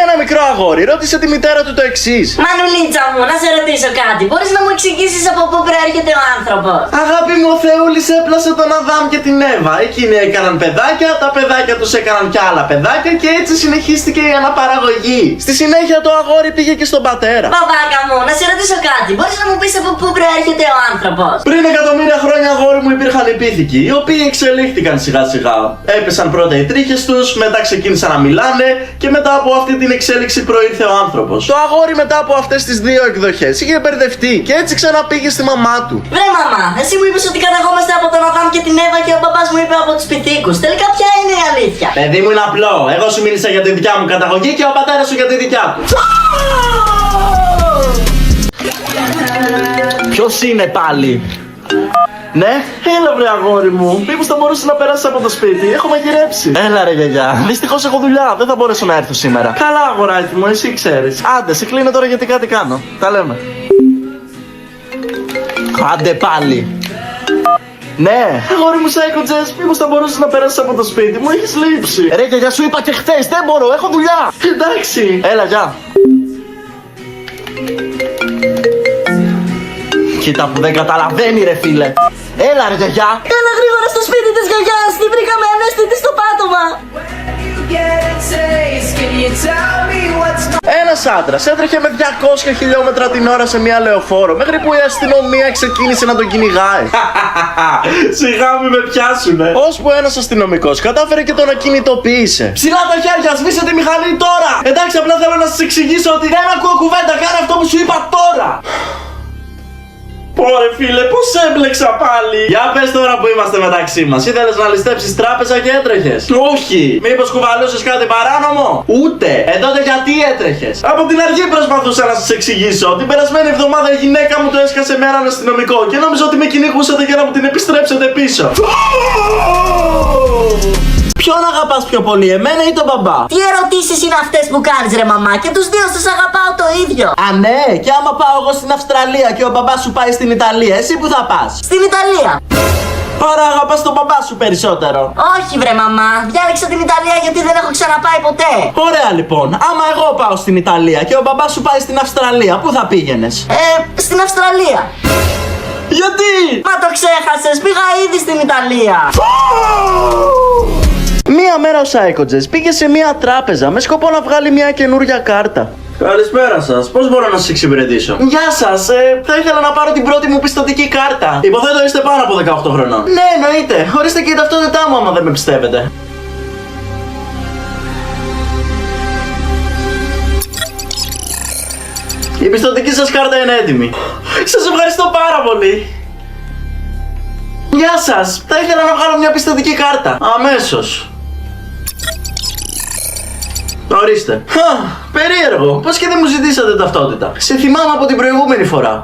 Ένα μικρό αγόρι ρώτησε τη μητέρα του το εξής. Μανουλίτσα μου, να σε ρωτήσω κάτι. Μπορείς να μου εξηγήσεις από πού προέρχεται ο άνθρωπος? Αγάπη μου, ο Θεούλης έπλασε τον Αδάμ και την Εύα. Εκείνοι έκαναν παιδάκια, τα παιδάκια τους έκαναν κι άλλα παιδάκια και έτσι συνεχίστηκε η αναπαραγωγή. Στη συνέχεια το αγόρι πήγε και στον πατέρα. Μπαμπάκα μου, να σε ρωτήσω κάτι. Μπορείς να μου πεις από πού προέρχεται ο άνθρωπος? Πριν εκατομμύρια χρόνια, αγόρι μου, υπήρχαν επίθηκοι, οι οποίοι εξελίχθηκαν σιγά σιγά. Έπεσαν πρώτα οι τρίχες τους, μετά ξεκίνησαν να μιλάνε και μετά από αυτή την εξέλιξη προήρθε ο άνθρωπος. Το αγόρι μετά από αυτές τις δύο εκδοχές είχε μπερδευτεί και έτσι ξαναπήγε στη μαμά του. Βρε μαμά, εσύ μου είπες ότι καταγόμαστε από τον Αδάμ και την Εύα και ο παπάς μου είπε από τους πυθίκους. Τελικά ποια είναι η αλήθεια? Παιδί μου, είναι απλό. Εγώ σου μίλησα για τη δικιά μου καταγωγή και ο πατέρας σου για τη δικιά του. Ποιος είναι πάλι? Ναι, έλα βρε αγόρι μου. Μήπως θα μπορούσε να περάσει από το σπίτι? Έχω μαγειρέψει. Έλα ρε γιαγιά. Δυστυχώς έχω δουλειά. Δεν θα μπορέσω να έρθω σήμερα. Καλά, αγοράκι μου, εσύ ξέρεις. Άντε, σε κλείνω τώρα γιατί κάτι κάνω. Τα λέμε. Άντε πάλι. Ναι, αγόρι μου Σάικοτζες, μήπως θα μπορούσες να περάσεις από το σπίτι μου? Έχεις λείψει. Ρε γιαγιά, σου είπα και χθες. Δεν μπορώ, έχω δουλειά. Εντάξει. Έλα, γεια. Κοίτα που δεν καταλαβαίνει ρε φίλε. Έλα ρε γιαγιά. Έλα γρήγορα στο σπίτι της γιαγιάς. Τη βρήκαμε ανέστητη στο πάτωμα. Ένας άντρας έτρεχε με 200 χιλιόμετρα την ώρα σε μια λεωφόρο μέχρι που η αστυνομία ξεκίνησε να τον κυνηγάει. Σιγά μη με πιάσουνε. Ώσπου ένας αστυνομικός κατάφερε και τον ακινητοποίησε. Ψηλά τα χέρια, σβήσε τη μηχανή τώρα. Εντάξει, απλά θέλω να σας εξηγήσω ότι δεν ακούω κουβέντα. Κάνε αυτό που σου είπα τώρα. Ωρε φίλε, πώς έμπλεξα πάλι. Για πες τώρα που είμαστε μεταξύ μας. Ήθελες να ληστέψεις τράπεζα και έτρεχες? Όχι. Μήπως κουβαλούσες κάτι παράνομο? Ούτε. Τότε γιατί έτρεχες? Από την αρχή προσπαθούσα να σας εξηγήσω. Την περασμένη εβδομάδα η γυναίκα μου το έσκασε με έναν αστυνομικό και νόμιζα ότι με κυνηγούσατε για να μου την επιστρέψετε πίσω. Ποιον αγαπάς πιο πολύ, εμένα ή τον μπαμπά? Τι ερωτήσεις είναι αυτές που κάνεις ρε μαμά? Και τους δύο σας αγαπάω το ίδιο. Α ναι, και άμα πάω εγώ στην Αυστραλία και ο μπαμπάς σου πάει στην Ιταλία, εσύ που θα πας? Στην Ιταλία. Άρα αγαπάς τον μπαμπά σου περισσότερο. Όχι βρε μαμά, διάλεξα την Ιταλία γιατί δεν έχω ξαναπάει ποτέ. Ωραία λοιπόν, άμα εγώ πάω στην Ιταλία και ο μπαμπάς σου πάει στην Αυστραλία, πού θα πήγαινες? Στην Αυστραλία. Γιατί? Μα το ξέχασες, πήγα ήδη στην Ιταλία. Μία μέρα ο Σάικοτζες πήγε σε μία τράπεζα με σκοπό να βγάλει μια καινούρια κάρτα. Καλησπέρα σας. Πώς μπορώ να σας εξυπηρετήσω? Γεια σας, θα ήθελα να πάρω την πρώτη μου πιστωτική κάρτα. Υποθέτω είστε πάνω από 18 χρονών. Ναι, εννοείται. Ορίστε και η ταυτότητά μου άμα δεν με πιστεύετε. Η πιστωτική σας κάρτα είναι έτοιμη. Σας ευχαριστώ πάρα πολύ. Γεια σας, θα ήθελα να βγάλω μια πιστωτική κάρτα. Αμέσως. Ορίστε. Περίεργο. Πώς και δεν μου ζητήσατε ταυτότητα? Σε θυμάμαι από την προηγούμενη φορά.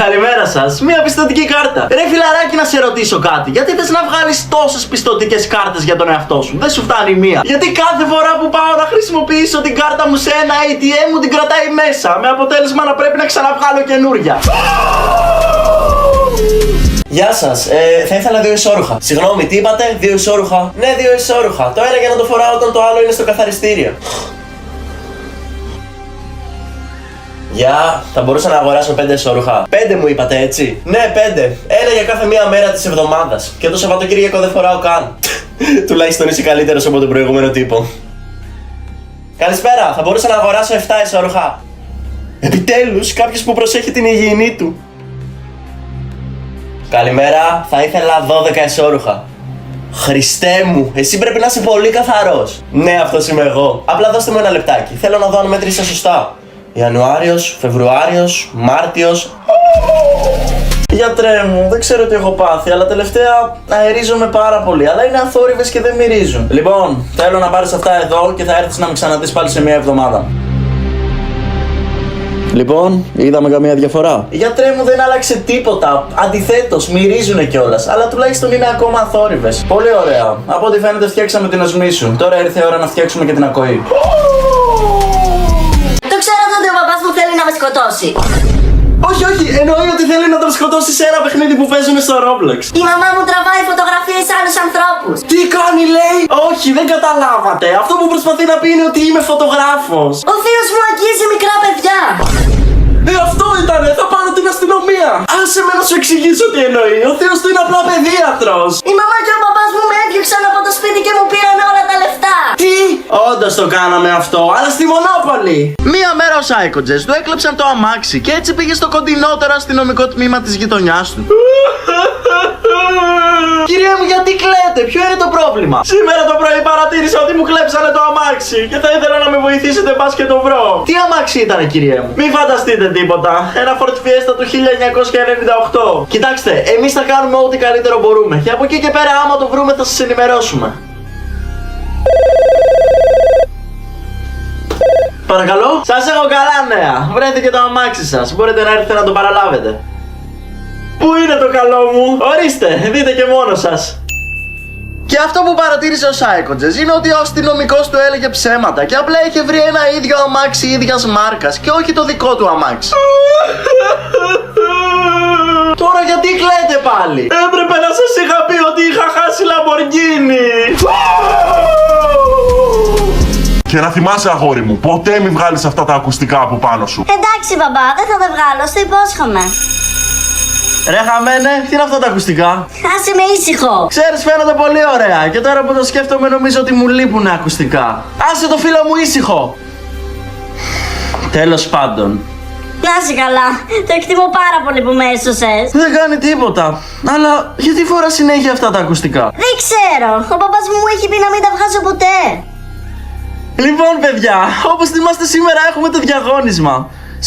Καλημέρα σας. Μια πιστωτική κάρτα. Ρε φιλαράκι, να σε ρωτήσω κάτι. Γιατί θες να βγάλεις τόσες πιστωτικές κάρτες για τον εαυτό σου? Δεν σου φτάνει μία? Γιατί κάθε φορά που πάω να χρησιμοποιήσω την κάρτα μου σε ένα ATM μου την κρατάει μέσα. Με αποτέλεσμα να πρέπει να ξαναβγάλω καινούρια. Γεια σας, θα ήθελα 2 ισόρουχα. Συγγνώμη, τι είπατε? 2 ισόρουχα? Ναι, 2 ισόρουχα. Το ένα για να το φοράω όταν το άλλο είναι στο καθαριστήριο. Γεια, θα μπορούσα να αγοράσω 5 ισόρουχα. 5 μου είπατε, έτσι? Ναι, 5. Ένα για κάθε μία μέρα της εβδομάδας. Και το Σαββατοκύριακο δεν φοράω καν. Τουλάχιστον είσαι καλύτερος από τον προηγούμενο τύπο. Καλησπέρα, θα μπορούσα να αγοράσω 7 ισόρουχα. Επιτέλους, κάποιος που προσέχει την υγιεινή του. Καλημέρα, θα ήθελα 12 ισόρουχα. Χριστέ μου, εσύ πρέπει να είσαι πολύ καθαρός. Ναι, αυτός είμαι εγώ. Απλά δώστε μου ένα λεπτάκι. Θέλω να δω αν μέτρησα σωστά. Ιανουάριος, Φεβρουάριος, Μάρτιος. Γιατρέ μου, δεν ξέρω τι έχω πάθει, αλλά τελευταία αερίζομαι πάρα πολύ. Αλλά είναι αθόρυβες και δεν μυρίζουν. Λοιπόν, θέλω να πάρεις αυτά εδώ και θα έρθεις να με ξαναδείς πάλι σε μία εβδομάδα. Λοιπόν, είδαμε καμία διαφορά. Γιατρέ μου, δεν άλλαξε τίποτα. Αντιθέτως, μυρίζουνε κιόλας. Αλλά τουλάχιστον είναι ακόμα αθόρυβες. Πολύ ωραία. Από ό,τι φαίνεται, φτιάξαμε την οσμή σου. Τώρα ήρθε η ώρα να φτιάξουμε και την ακοή. Το ξέρω ότι ο παπάς μου θέλει να με σκοτώσει. Όχι, όχι, εννοεί ότι θέλει να τον σκοτώσει σε ένα παιχνίδι που παίζουν στο Roblox. Η μαμά μου τραβάει φωτογραφίες σε άλλους ανθρώπους. Τι κάνει, λέει! Όχι, δεν καταλάβατε. Αυτό που προσπαθεί να πει είναι ότι είμαι φωτογράφος. Ο θείος μου αγγίζει μικρά παιδιά. Αυτό ήτανε, θα πάρω την αστυνομία. Άσε με να σου εξηγήσω τι εννοεί. Ο θείος του είναι απλά παιδίατρος. Η μαμά και ο παπάς μου με έδιωξαν από το σπίτι και μου πήραν όλα τα λεφτά. Τι! Όντως το κάναμε αυτό, αλλά στη Μονόπολη. Μία μέρα ο Σάικοτζες του έκλεψαν το αμάξι και έτσι πήγε στο κοντινότερο αστυνομικό τμήμα της γειτονιάς του. Κυρία μου, γιατί κλαίτε, ποιο είναι το πρόβλημα? Σήμερα το πρωί παρατήρησα ότι μου κλέψανε το αμάξι και θα ήθελα να με βοηθήσετε, πας και το βρω. Τι αμάξι ήτανε, κυρία μου? Μην φανταστείτε τίποτα. Ένα Ford Fiesta του 1998. Κοιτάξτε, εμείς θα κάνουμε ό,τι καλύτερο μπορούμε και από εκεί και πέρα, άμα το βρούμε, θα σας ενημερώσουμε. Παρακαλώ. Σας έχω καλά νέα. Βρέθηκε το αμάξι σας. Μπορείτε να έρθετε να το παραλάβετε. Πού είναι το καλό μου? Ορίστε, δείτε και μόνο σας. Και αυτό που παρατήρησε ο Σάικοτζες είναι ότι ο αστυνομικός του έλεγε ψέματα και απλά είχε βρει ένα ίδιο αμάξι ίδιας μάρκας και όχι το δικό του αμάξι. Τώρα γιατί κλαίτε πάλι? Έπρεπε να σας είχα πει ότι είχα χάσει Λαμποργκίνι. Και να θυμάσαι, αγόρι μου, ποτέ μη βγάλεις αυτά τα ακουστικά από πάνω σου. Εντάξει μπαμπά, δεν θα τα βγάλω, στο υπόσχομαι. Ρε χαμένε, τι είναι αυτά τα ακουστικά? Άσε με ήσυχο. Ξέρεις, φαίνονται πολύ ωραία και τώρα που το σκέφτομαι νομίζω ότι μου λείπουνε ακουστικά. Άσε το φίλο μου ήσυχο. Τέλος πάντων. Να είσαι καλά, το εκτιμώ πάρα πολύ που με έσωσες. Δεν κάνει τίποτα. Αλλά γιατί φορά συνέχεια αυτά τα ακουστικά? Δεν ξέρω, ο παπάς μου έχει πει να μην τα βγάζω ποτέ. Λοιπόν, παιδιά, όπως θυμάστε σήμερα έχουμε το διαγώνισμα.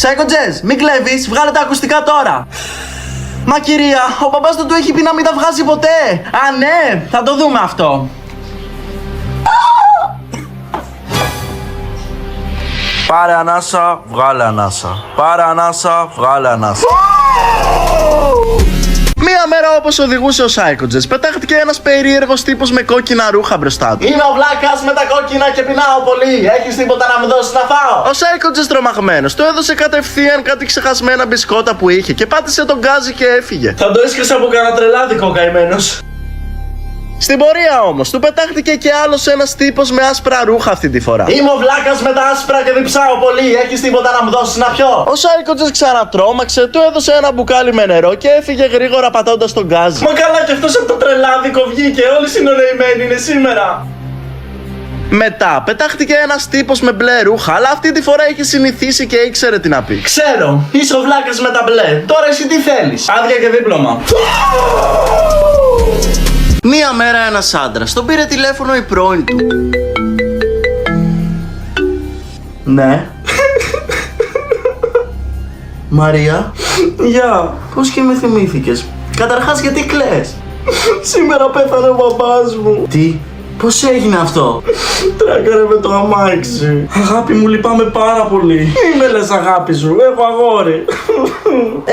Σάικοτζες, μην κλέβεις, βγάλε τα ακουστικά τώρα. Μα κυρία, ο παπάς του έχει πει να μην τα βγάζει ποτέ. Α, ναι, θα το δούμε αυτό. Πάρε ανάσα, βγάλε ανάσα. Πάρε ανάσα, βγάλε ανάσα. Μία μέρα όπως οδηγούσε ο Σάικοτζες, πετάχτηκε ένας περίεργος τύπος με κόκκινα ρούχα μπροστά του. Είμαι ο βλάκας με τα κόκκινα και πεινάω πολύ. Έχεις τίποτα να μου δώσεις να φάω? Ο Σάικοτζες τρομαγμένος του έδωσε κατευθείαν κάτι ξεχασμένα μπισκότα που είχε και πάτησε τον γκάζι και έφυγε. Θα το έσκασα από κανένα τρελάδικο καημένος. Στην πορεία όμως, του πετάχτηκε και άλλος ένας τύπος με άσπρα ρούχα αυτή τη φορά. Είμαι ο βλάκας με τα άσπρα και διψάω πολύ. Έχεις τίποτα να μου δώσεις να πιω? Ο Σάικοτζες ξανατρώμαξε, του έδωσε ένα μπουκάλι με νερό και έφυγε γρήγορα πατώντας τον γκάζι. Μα καλά, κι αυτός από το τρελάδικο βγήκε. Όλοι συνονοημένοι είναι σήμερα. Μετά πετάχτηκε ένας τύπος με μπλε ρούχα, αλλά αυτή τη φορά είχε συνηθίσει και ήξερε τι να πει. Ξέρω, είσαι ο βλάκας με τα μπλε. Τώρα εσύ τι θέλεις? Άδεια και δίπλωμα. Μία μέρα ένας άντρας τον πήρε τηλέφωνο η πρώην του. Ναι. Μαρία. Γεια. Πώς και με θυμήθηκες? Καταρχάς, γιατί κλαις? Σήμερα πέθανε ο μπαμπάς μου. Τι? Πώς έγινε αυτό? Τράκαρε με το αμάξι. Αγάπη μου, λυπάμαι πάρα πολύ. Μη με λες αγάπη σου, έχω αγόρι.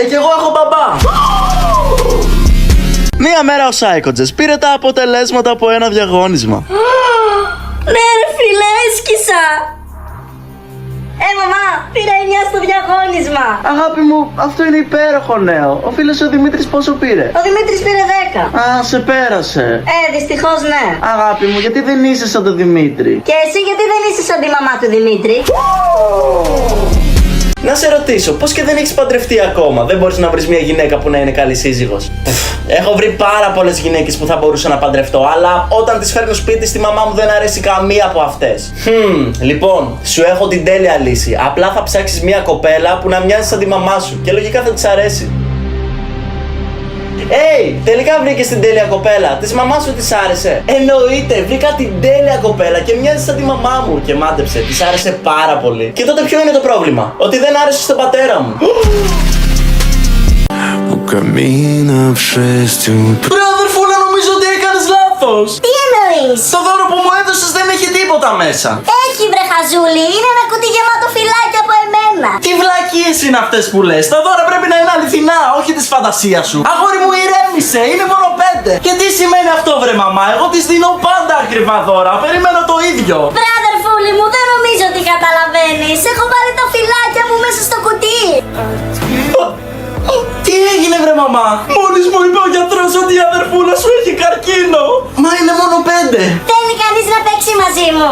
Κι εγώ έχω μπαμπά. Μία μέρα ο Σάικοτζες πήρε τα αποτελέσματα από ένα διαγώνισμα. Ναι ρε φίλε, έσκησα. Μαμά, πήρα 9 στο διαγώνισμα. Αγάπη μου, αυτό είναι υπέροχο νέο. Ο φίλος ο Δημήτρης πόσο πήρε? Ο Δημήτρης πήρε 10. Α, σε πέρασε. Δυστυχώς ναι. Αγάπη μου, γιατί δεν είσαι σαν τον Δημήτρη? Και εσύ γιατί δεν είσαι σαν τη μαμά του Δημήτρη? Να σε ρωτήσω, πώς και δεν έχεις παντρευτεί ακόμα? Δεν μπορείς να βρεις μια γυναίκα που να είναι καλή σύζυγος? Έχω βρει πάρα πολλές γυναίκες που θα μπορούσα να παντρευτώ, αλλά όταν τις φέρνω σπίτι στη μαμά μου δεν αρέσει καμία από αυτές. Λοιπόν, σου έχω την τέλεια λύση. Απλά θα ψάξεις μια κοπέλα που να μοιάζει σαν τη μαμά σου και λογικά θα της αρέσει. Τελικά βρήκες την τέλεια κοπέλα. Της μαμάς σου της άρεσε? Εννοείται, βρήκα την τέλεια κοπέλα και μοιάζει σαν τη μαμά μου. Και μάντεψε, της άρεσε πάρα πολύ. Και τότε ποιο είναι το πρόβλημα? Ότι δεν άρεσε στον πατέρα μου. камина в 6 утра. Ρε αδερφούλα, νομίζω ότι έκανες λάθος. Τι εννοείς? Το δώρο που μου έδωσες δεν έχει τίποτα μέσα. Έχει βρε χαζούλη, είναι ένα κουτί γεμάτο φυλάκια από εμένα. Τι βλακίες είναι αυτές που λες? Τα δώρα πρέπει να είναι αληθινά, όχι της φαντασίας σου. Αγόρι μου, ηρέμησε, είναι μόνο 5. Και τι σημαίνει αυτό, βρε μαμά? Εγώ της δίνω πάντα ακριβά δώρα. Περιμένω το ίδιο. Βρε αδερφούλη μου, δεν νομίζω ότι καταλαβαίνεις. Έχω βάλει τα φυλάκια μου μέσα στο κουτί. Τι έγινε, βρε μαμά? Μόλις μου είπε ο γιατρός ότι η αδερφούλα σου έχει καρκίνο. Μα είναι μόνο 5. Θέλει κανείς να παίξει μαζί μου?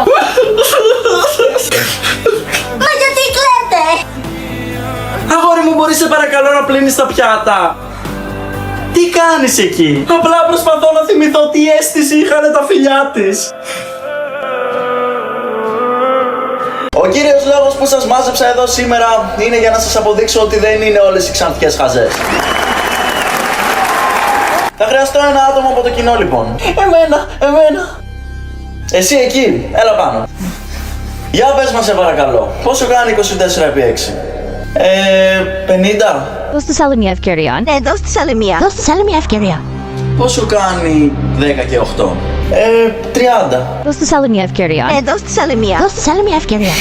Μα γιατί κλαίτε? Αγόρι μου, μπορείς σε παρακαλώ να πλύνεις τα πιάτα? Τι κάνεις εκεί? Απλά προσπαθώ να θυμηθώ τι αίσθηση είχαν τα φιλιά της. Ο κύριος λόγος που σας μάζεψα εδώ σήμερα είναι για να σας αποδείξω ότι δεν είναι όλες οι Ξαντιές χαζές. Θα χρειαστώ ένα άτομο από το κοινό λοιπόν. Εμένα. Εσύ εκεί, έλα πάνω. Για πες μας σε παρακαλώ, πόσο κάνει 24x6? 50. Δώστε άλλη μια ευκαιρία. Ναι, δώστε άλλη μία. Δώστε άλλη μία ευκαιρία. Πόσο κάνει 10 και 8? 30. Δώστε άλλη μια ευκαιρία. Ναι, δώστε άλλη μία. Δώστε άλλη μία ευκαιρία.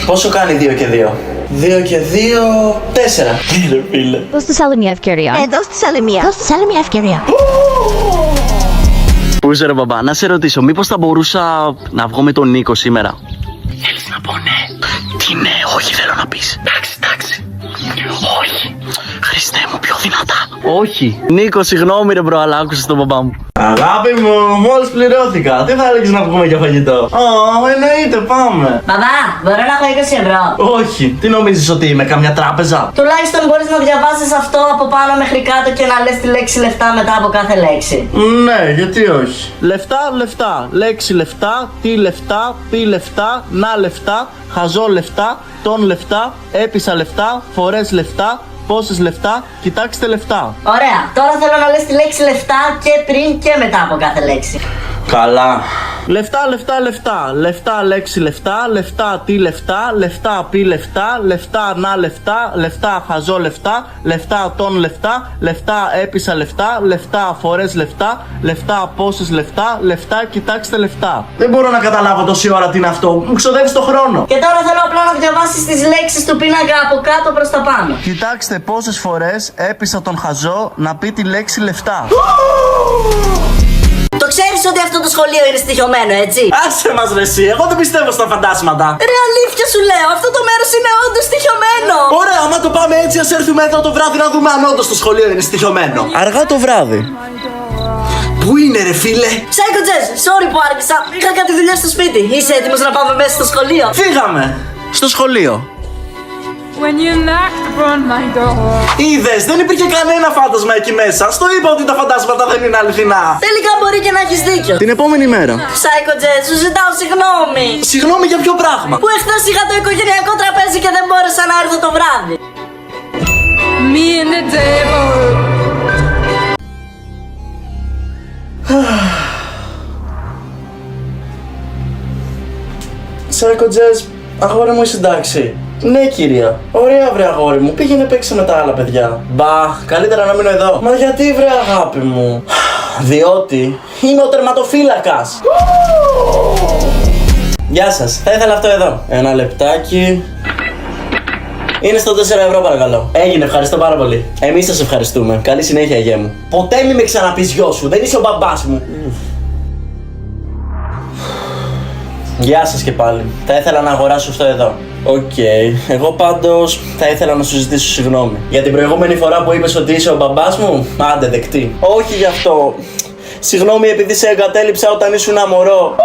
Πόσο κάνει 2 και 2? 2 και 2, 4. Τι ρε φίλε. Δώστε άλλη μια ευκαιρία. Ναι, δώστε άλλη μία. Δώστε άλλη μία ευκαιρία. Πού είσαι ρε μπαμπά, να σε ρωτήσω, μήπως θα μπορούσα να βγω με τον Νίκο σήμερα? Θέλεις να πω ναι? Τι ναι, όχι θέλω να πεις. Εντάξει. Όχι. Χριστέ μου, πιο δυνατά. Όχι. Νίκο, συγγνώμη ρε μπρο, αλλά άκουσες τον μπαμπά μου. Αγάπη μου, μόλις πληρώθηκα. Τι θα έλεγες να βγούμε για φαγητό? Εννοείται, πάμε. Μπαμπά, μπορώ να έχω 20 ευρώ? Όχι, τι νομίζεις ότι είμαι, καμιά τράπεζα? Τουλάχιστον μπορείς να διαβάσεις αυτό από πάνω μέχρι κάτω και να λες τη λέξη λεφτά μετά από κάθε λέξη. Ναι, γιατί όχι. Λεφτά, λέξη λεφτά, τι λεφτά, πει λεφτά, να λεφτά, χαζό λεφτά, τον λεφτά, έπεισα λεφτά, φορές λεφτά, πόσες λεφτά, κοιτάξτε λεφτά. Ωραία, τώρα θέλω να λες τη λέξη λεφτά και πριν και μετά από κάθε λέξη. Καλά. Λεφτά, λεφτά, λέξη λεφτά, λεφτά, τι λεφτά, λεφτά, πει λεφτά, λεφτά, να λεφτά, λεφτά, χαζό λεφτά, λεφτά, τον λεφτά, λεφτά, έπεισα λεφτά, λεφτά, φορές λεφτά, λεφτά, πόσες λεφτά, λεφτά, κοιτάξτε λεφτά. Δεν μπορώ να καταλάβω τόση ώρα τι είναι αυτό, μου ξοδεύεις το χρόνο. Και τώρα θέλω απλά να διαβάσεις τις λέξεις του πίνακα από κάτω προς τα πάνω. Κοιτάξτε πόσες φορές έπεισα τον χαζό να πει τη λέξη λεφτά. Το ξέρεις ότι αυτό το σχολείο είναι στοιχειωμένο, έτσι? Άσε μας ρε εσύ, εγώ δεν πιστεύω στα φαντάσματα. Ρε αλήθεια σου λέω, αυτό το μέρος είναι όντως στοιχειωμένο. Ωραία, άμα το πάμε έτσι, ας έρθουμε εδώ το βράδυ να δούμε αν όντως το σχολείο είναι στοιχειωμένο. Αργά το βράδυ. Πού είναι ρε φίλε? Psycho Jazz, sorry που άργησα. Είχα κάτι δουλειά στο σπίτι. Είσαι έτοιμος να πάμε μέσα στο σχολείο? Φύγαμε. Στο σχολείο. When you knocked upon my door. Είδες, δεν υπήρχε κανένα φάντασμα εκεί μέσα. Στο είπα ότι τα φαντάσματα δεν είναι αληθινά. Τελικά μπορεί και να έχεις δίκιο. Την επόμενη μέρα. Psycho Jazz, σου ζητάω συγγνώμη. Συγγνώμη για ποιο πράγμα? Που εχθές είχα το οικογενειακό τραπέζι και δεν μπόρεσα να έρθω το βράδυ. Me and the devil. Psycho Jazz, αγόρι μου, είσαι εντάξει? Ναι κυρία. Ωραία βρε αγόρι μου, πήγαινε παίξει με τα άλλα παιδιά. Μπα, καλύτερα να μείνω εδώ. Μα γιατί βρε αγάπη μου? Διότι είμαι ο τερματοφύλακας. Γεια σας, θα ήθελα αυτό εδώ. Ένα λεπτάκι. Είναι στο 4 ευρώ παρακαλώ. Έγινε, ευχαριστώ πάρα πολύ. Εμείς σας ευχαριστούμε. Καλή συνέχεια γέ μου. Ποτέ μη με ξαναπείς γιο σου, δεν είσαι ο μπαμπάς μου. Γεια σας και πάλι. Θα ήθελα να αγοράσω αυτό εδώ. Οκ. Εγώ πάντως θα ήθελα να σου ζητήσω συγγνώμη. Για την προηγούμενη φορά που είπες ότι είσαι ο μπαμπάς μου, άντε δεκτή. Όχι γι' αυτό. Συγγνώμη επειδή σε εγκατέλειψα όταν ήσουν μωρό.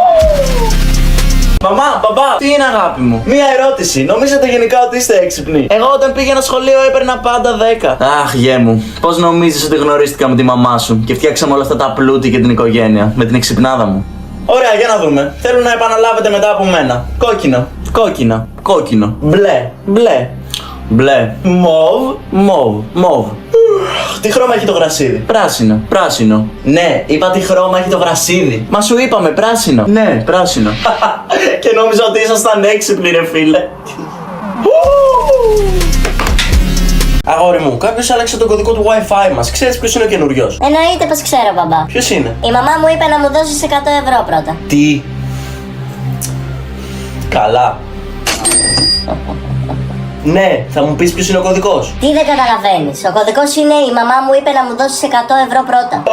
Μαμά, μπαμπά, τι είναι αγάπη μου? Μία ερώτηση. Νομίζετε γενικά ότι είστε έξυπνοι? Εγώ όταν πήγαινα σχολείο έπαιρνα πάντα 10. Αχ, γέ μου. Πώς νομίζεις ότι γνωρίστηκα με τη μαμά σου και φτιάξαμε όλα αυτά τα πλούτη και την οικογένεια με την εξυπνάδα μου? Ωραία, για να δούμε. Θέλω να επαναλάβετε μετά από μένα. Κόκκινο, κόκκινο, κόκκινο. Μπλε, μπλε, μπλε. Μοβ, μοβ, μοβ. Τι χρώμα έχει το γρασίδι? Πράσινο, πράσινο. Ναι, είπα τι χρώμα έχει το γρασίδι. Μα σου είπαμε πράσινο. Ναι, πράσινο. Και νόμιζα ότι ήσασταν έξυπνοι ρε φίλε. Αγόρι μου, κάποιος άλλαξε τον κωδικό του Wi-Fi μας. Ξέρεις ποιος είναι ο καινούριος? Εννοείται πως ξέρω, μπαμπά. Ποιος είναι? Η μαμά μου είπε να μου δώσεις 100 ευρώ πρώτα. Τι? Καλά. Ναι, θα μου πεις ποιος είναι ο κωδικός? Τι δεν καταλαβαίνεις? Ο κωδικός είναι η μαμά μου είπε να μου δώσεις 100 ευρώ πρώτα.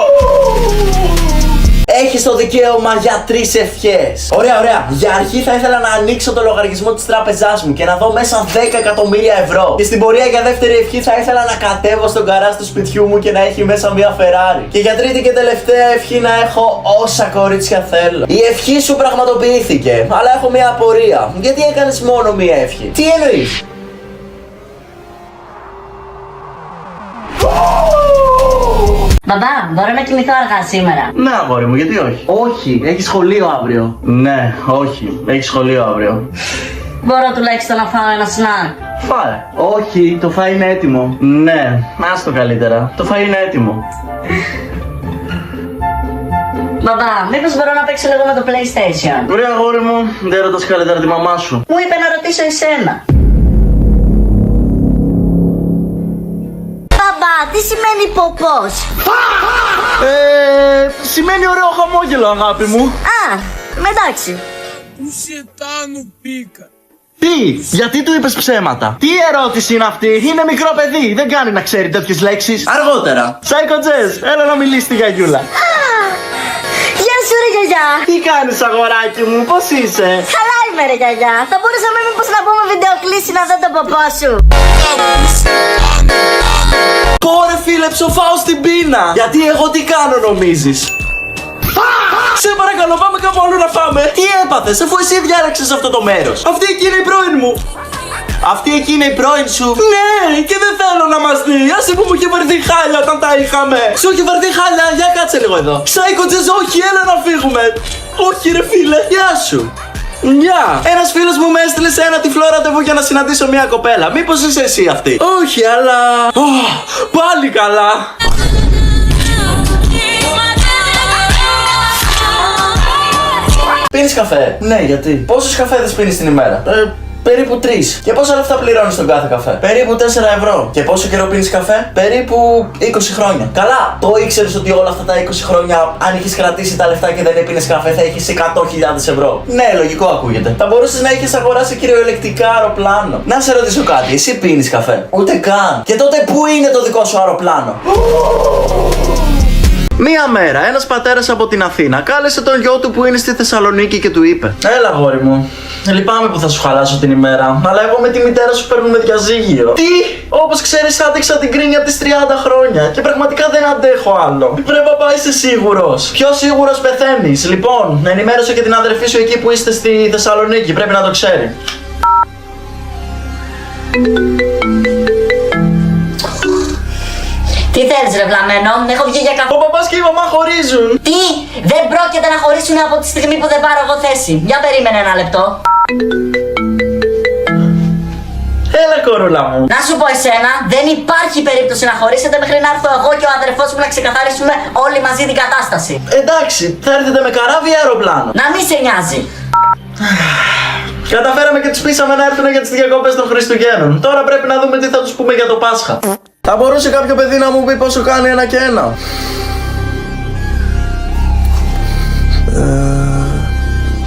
Έχεις το δικαίωμα για 3 ευχές. Ωραία, ωραία. Για αρχή θα ήθελα να ανοίξω το λογαριασμό της τράπεζάς μου και να δω μέσα 10 εκατομμύρια ευρώ. Και στην πορεία για δεύτερη ευχή θα ήθελα να κατέβω στον γκαράζ του σπιτιού μου και να έχει μέσα μια Ferrari. Και για τρίτη και τελευταία ευχή να έχω όσα κορίτσια θέλω. Η ευχή σου πραγματοποιήθηκε, αλλά έχω μια απορία. Γιατί έκανες μόνο μια ευχή? Τι εννοείς? Μπαμπά, μπορώ να κοιμηθώ αργά σήμερα? Ναι, αγόρι μου, γιατί όχι? Όχι, έχει σχολείο αύριο. Ναι, όχι, έχει σχολείο αύριο. Μπορώ τουλάχιστον να φάω ένα σνακ? Φάε. Όχι, το φαΐ είναι έτοιμο. Ναι, άστο καλύτερα. Το φαΐ είναι έτοιμο. Μπαμπά, μήπως μπορώ να παίξω λίγο με το PlayStation? Ωραία, αγόρι μου, δεν ρωτάς καλύτερα τη μαμά σου. Μου είπε να ρωτήσω εσένα. Μπαμπά, τι σημαίνει ποπός? Σημαίνει ωραίο χαμόγελο, αγάπη μου. Α, εντάξει. Τι, γιατί του είπες ψέματα? Τι ερώτηση είναι αυτή? Είναι μικρό παιδί, δεν κάνει να ξέρει τέτοιες λέξεις. Αργότερα. Σάικο Τζες, έλα να μιλήσει στη γιαγιούλα. Γεια σου ρε γιαγιά. Τι κάνεις, αγοράκι μου, πώς είσαι? Καλά είμαι ρε γιαγιά. Θα μπορούσαμε μήπως να πούμε βιντεοκλήση να δω τον ποπό σου? Κόρε φίλε, ψοφάω στην πείνα. Γιατί εγώ τι κάνω νομίζεις? Σε παρακαλώ, πάμε κάπου αλλού να φάμε. Τι έπαθες, αφού εσύ διάλεξες αυτό το μέρος? Αυτή εκεί είναι η πρώην μου. Αυτή εκεί είναι η πρώην σου? Ναι, και δεν θέλω να μας δει. Άσε που μου είχε βαρθεί χάλια όταν τα είχαμε. Σου είχε βαρθεί χάλια, για κάτσε λίγο εδώ. Σάικο Τζες, όχι, έλα να φύγουμε. Όχι ρε φίλε, γεια σου. Γεια! Ένας φίλος μου με έστειλε σε ένα τυφλό ραντεβού για να συναντήσω μια κοπέλα. Μήπως είσαι εσύ αυτή? Όχι, αλλά... πάλι καλά. Πίνεις καφέ? Ναι, γιατί? Πόσους καφέδες πίνεις την ημέρα? Περίπου 3. Και πόσα λεφτά πληρώνεις τον κάθε καφέ? Περίπου 4 ευρώ. Και πόσο καιρό πίνεις καφέ? Περίπου 20 χρόνια. Καλά! Το ήξερες ότι όλα αυτά τα 20 χρόνια, αν είχες κρατήσει τα λεφτά και δεν έπινες καφέ, θα έχεις 100.000 ευρώ. Ναι, λογικό ακούγεται. Θα μπορούσες να έχεις αγοράσει κυριολεκτικά αεροπλάνο. Να σε ρωτήσω κάτι, εσύ πίνεις καφέ? Ούτε καν. Και τότε πού είναι το δικό σου αεροπλάνο? Μία μέρα, ένας πατέρας από την Αθήνα κάλεσε τον γιο του που είναι στη Θεσσαλονίκη και του είπε: έλα, αγόρι μου, λυπάμαι που θα σου χαλάσω την ημέρα, αλλά εγώ με τη μητέρα σου παίρνουμε διαζύγιο. Τι? Όπως ξέρεις, άντεξα την κρίνια από τις 30 χρόνια και πραγματικά δεν αντέχω άλλο. Βρε μπαμπά, είσαι σίγουρος? Πιο σίγουρος πεθαίνεις. Λοιπόν, ενημέρωσε και την αδερφή σου εκεί που είστε στη Θεσσαλονίκη, πρέπει να το ξέρει. Τι θέλεις ρε βλαμμένο, έχω βγει για καφέ. Ο παπάς και η μαμά χωρίζουν. Τι, δεν πρόκειται να χωρίσουν από τη στιγμή που δεν πάρω εγώ θέση. Για περίμενε ένα λεπτό. Έλα κορούλα μου. Να σου πω εσένα, δεν υπάρχει περίπτωση να χωρίσετε μέχρι να έρθω εγώ και ο αδερφός μου να ξεκαθαρίσουμε όλοι μαζί την κατάσταση. Εντάξει, θα έρθετε με καράβι ή αεροπλάνο? Να μη σε νοιάζει. Καταφέραμε και τους πείσαμε να έρθουν για τις διακοπές των Χριστουγέννων. Τώρα πρέπει να δούμε τι θα τους πούμε για το Πάσχα. Θα μπορούσε κάποιο παιδί να μου πει πόσο κάνει 1 και 1?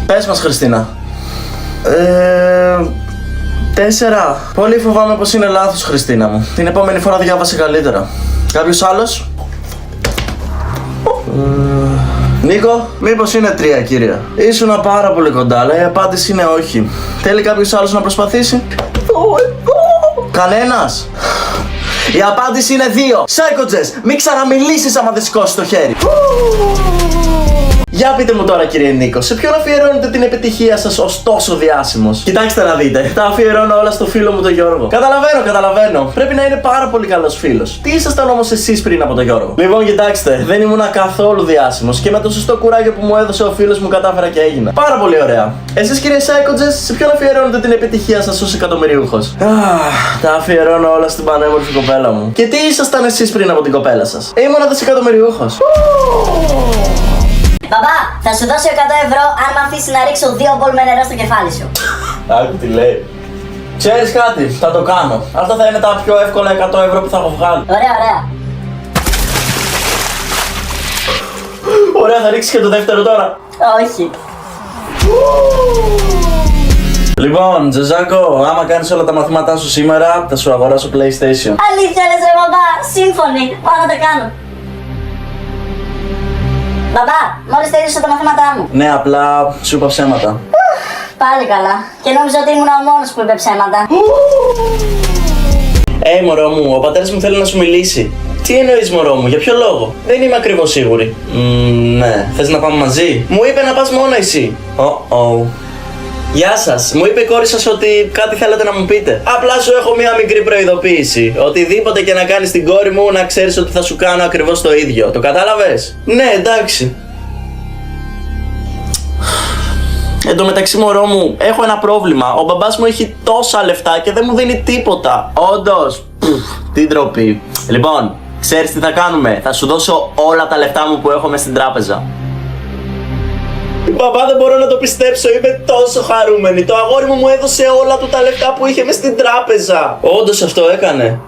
Πες μας, Χριστίνα. 4. Πολύ φοβάμαι πως είναι λάθος, Χριστίνα μου. Την επόμενη φορά διάβασε καλύτερα. Κάποιος άλλος? Νίκο, μήπως είναι 3, κύριε? Ήσουνα πάρα πολύ κοντά, αλλά η απάντηση είναι όχι. Θέλει κάποιος άλλος να προσπαθήσει? Κανένας? Η απάντηση είναι 2. Σάικο Τζες, μην ξαναμιλήσεις άμα δεν σηκώσεις το χέρι. Για πείτε μου τώρα, κύριε Νίκο, σε ποιον αφιερώνετε την επιτυχία σας ως τόσο διάσημος? Κοιτάξτε να δείτε, τα αφιερώνω όλα στο φίλο μου τον Γιώργο. Καταλαβαίνω. Πρέπει να είναι πάρα πολύ καλός φίλος. Τι ήσασταν όμως εσείς πριν από τον Γιώργο? Λοιπόν, κοιτάξτε, δεν ήμουνα καθόλου διάσημος και με το σωστό κουράγιο που μου έδωσε ο φίλος μου κατάφερα και έγινα. Πάρα πολύ ωραία. Εσείς, κύριε Σάικο Τζες, σε ποιον αφιερώνετε την επιτυχία σας ως εκατομμυριούχος? Τα αφιερώνω όλα στην πανέμορφη κοπέλα μου. Και τι ήσασταν εσείς πριν από την κοπέλα σας? Ήμουνα δισεκατομμυριούχος. Μπαμπά, θα σου δώσω 100 ευρώ αν με αφήσει να ρίξω 2 μπολ με νερό στο κεφάλι σου. Άκου τι λέει. Ξέρεις κάτι, θα το κάνω. Αυτά θα είναι τα πιο εύκολα 100 ευρώ που θα έχω βγάλει. Ωραία, ωραία. Ωραία, θα ρίξεις και το δεύτερο τώρα. Όχι. Λοιπόν, Τζεζάκο, άμα κάνεις όλα τα μαθήματά σου σήμερα, θα σου αγοράσω PlayStation. Αλήθεια λες ρε μπαμπά, σύμφωνοι. Πάω να τα κάνω. Μπαμπά, μόλις τελείωσα τα μαθήματά μου. Ναι, απλά σου είπα ψέματα. Πάλι καλά. Και νόμιζα ότι ήμουν ο μόνος που είπε ψέματα. Μωρό μου, ο πατέρας μου θέλει να σου μιλήσει. Τι εννοείς, μωρό μου, για ποιο λόγο? Δεν είμαι ακριβώς σίγουρη. Ναι, θες να πάμε μαζί? Μου είπε να πας μόνο εσύ. Γεια σας, μου είπε η κόρη σας ότι κάτι θέλετε να μου πείτε. Απλά σου έχω μία μικρή προειδοποίηση. Οτιδήποτε και να κάνεις την κόρη μου, να ξέρεις ότι θα σου κάνω ακριβώς το ίδιο. Το κατάλαβες? Ναι, εντάξει. Εν τω μεταξύ, μωρό μου, έχω ένα πρόβλημα. Ο μπαμπάς μου έχει τόσα λεφτά και δεν μου δίνει τίποτα. Όντως, τι ντροπή. Λοιπόν, ξέρεις τι θα κάνουμε? Θα σου δώσω όλα τα λεφτά μου που έχω μες στην τράπεζα. Μπαμπά, δεν μπορώ να το πιστέψω, είμαι τόσο χαρούμενη. Το αγόρι μου έδωσε όλα του τα λεφτά που είχε μες στην τράπεζα. Όντως αυτό έκανε.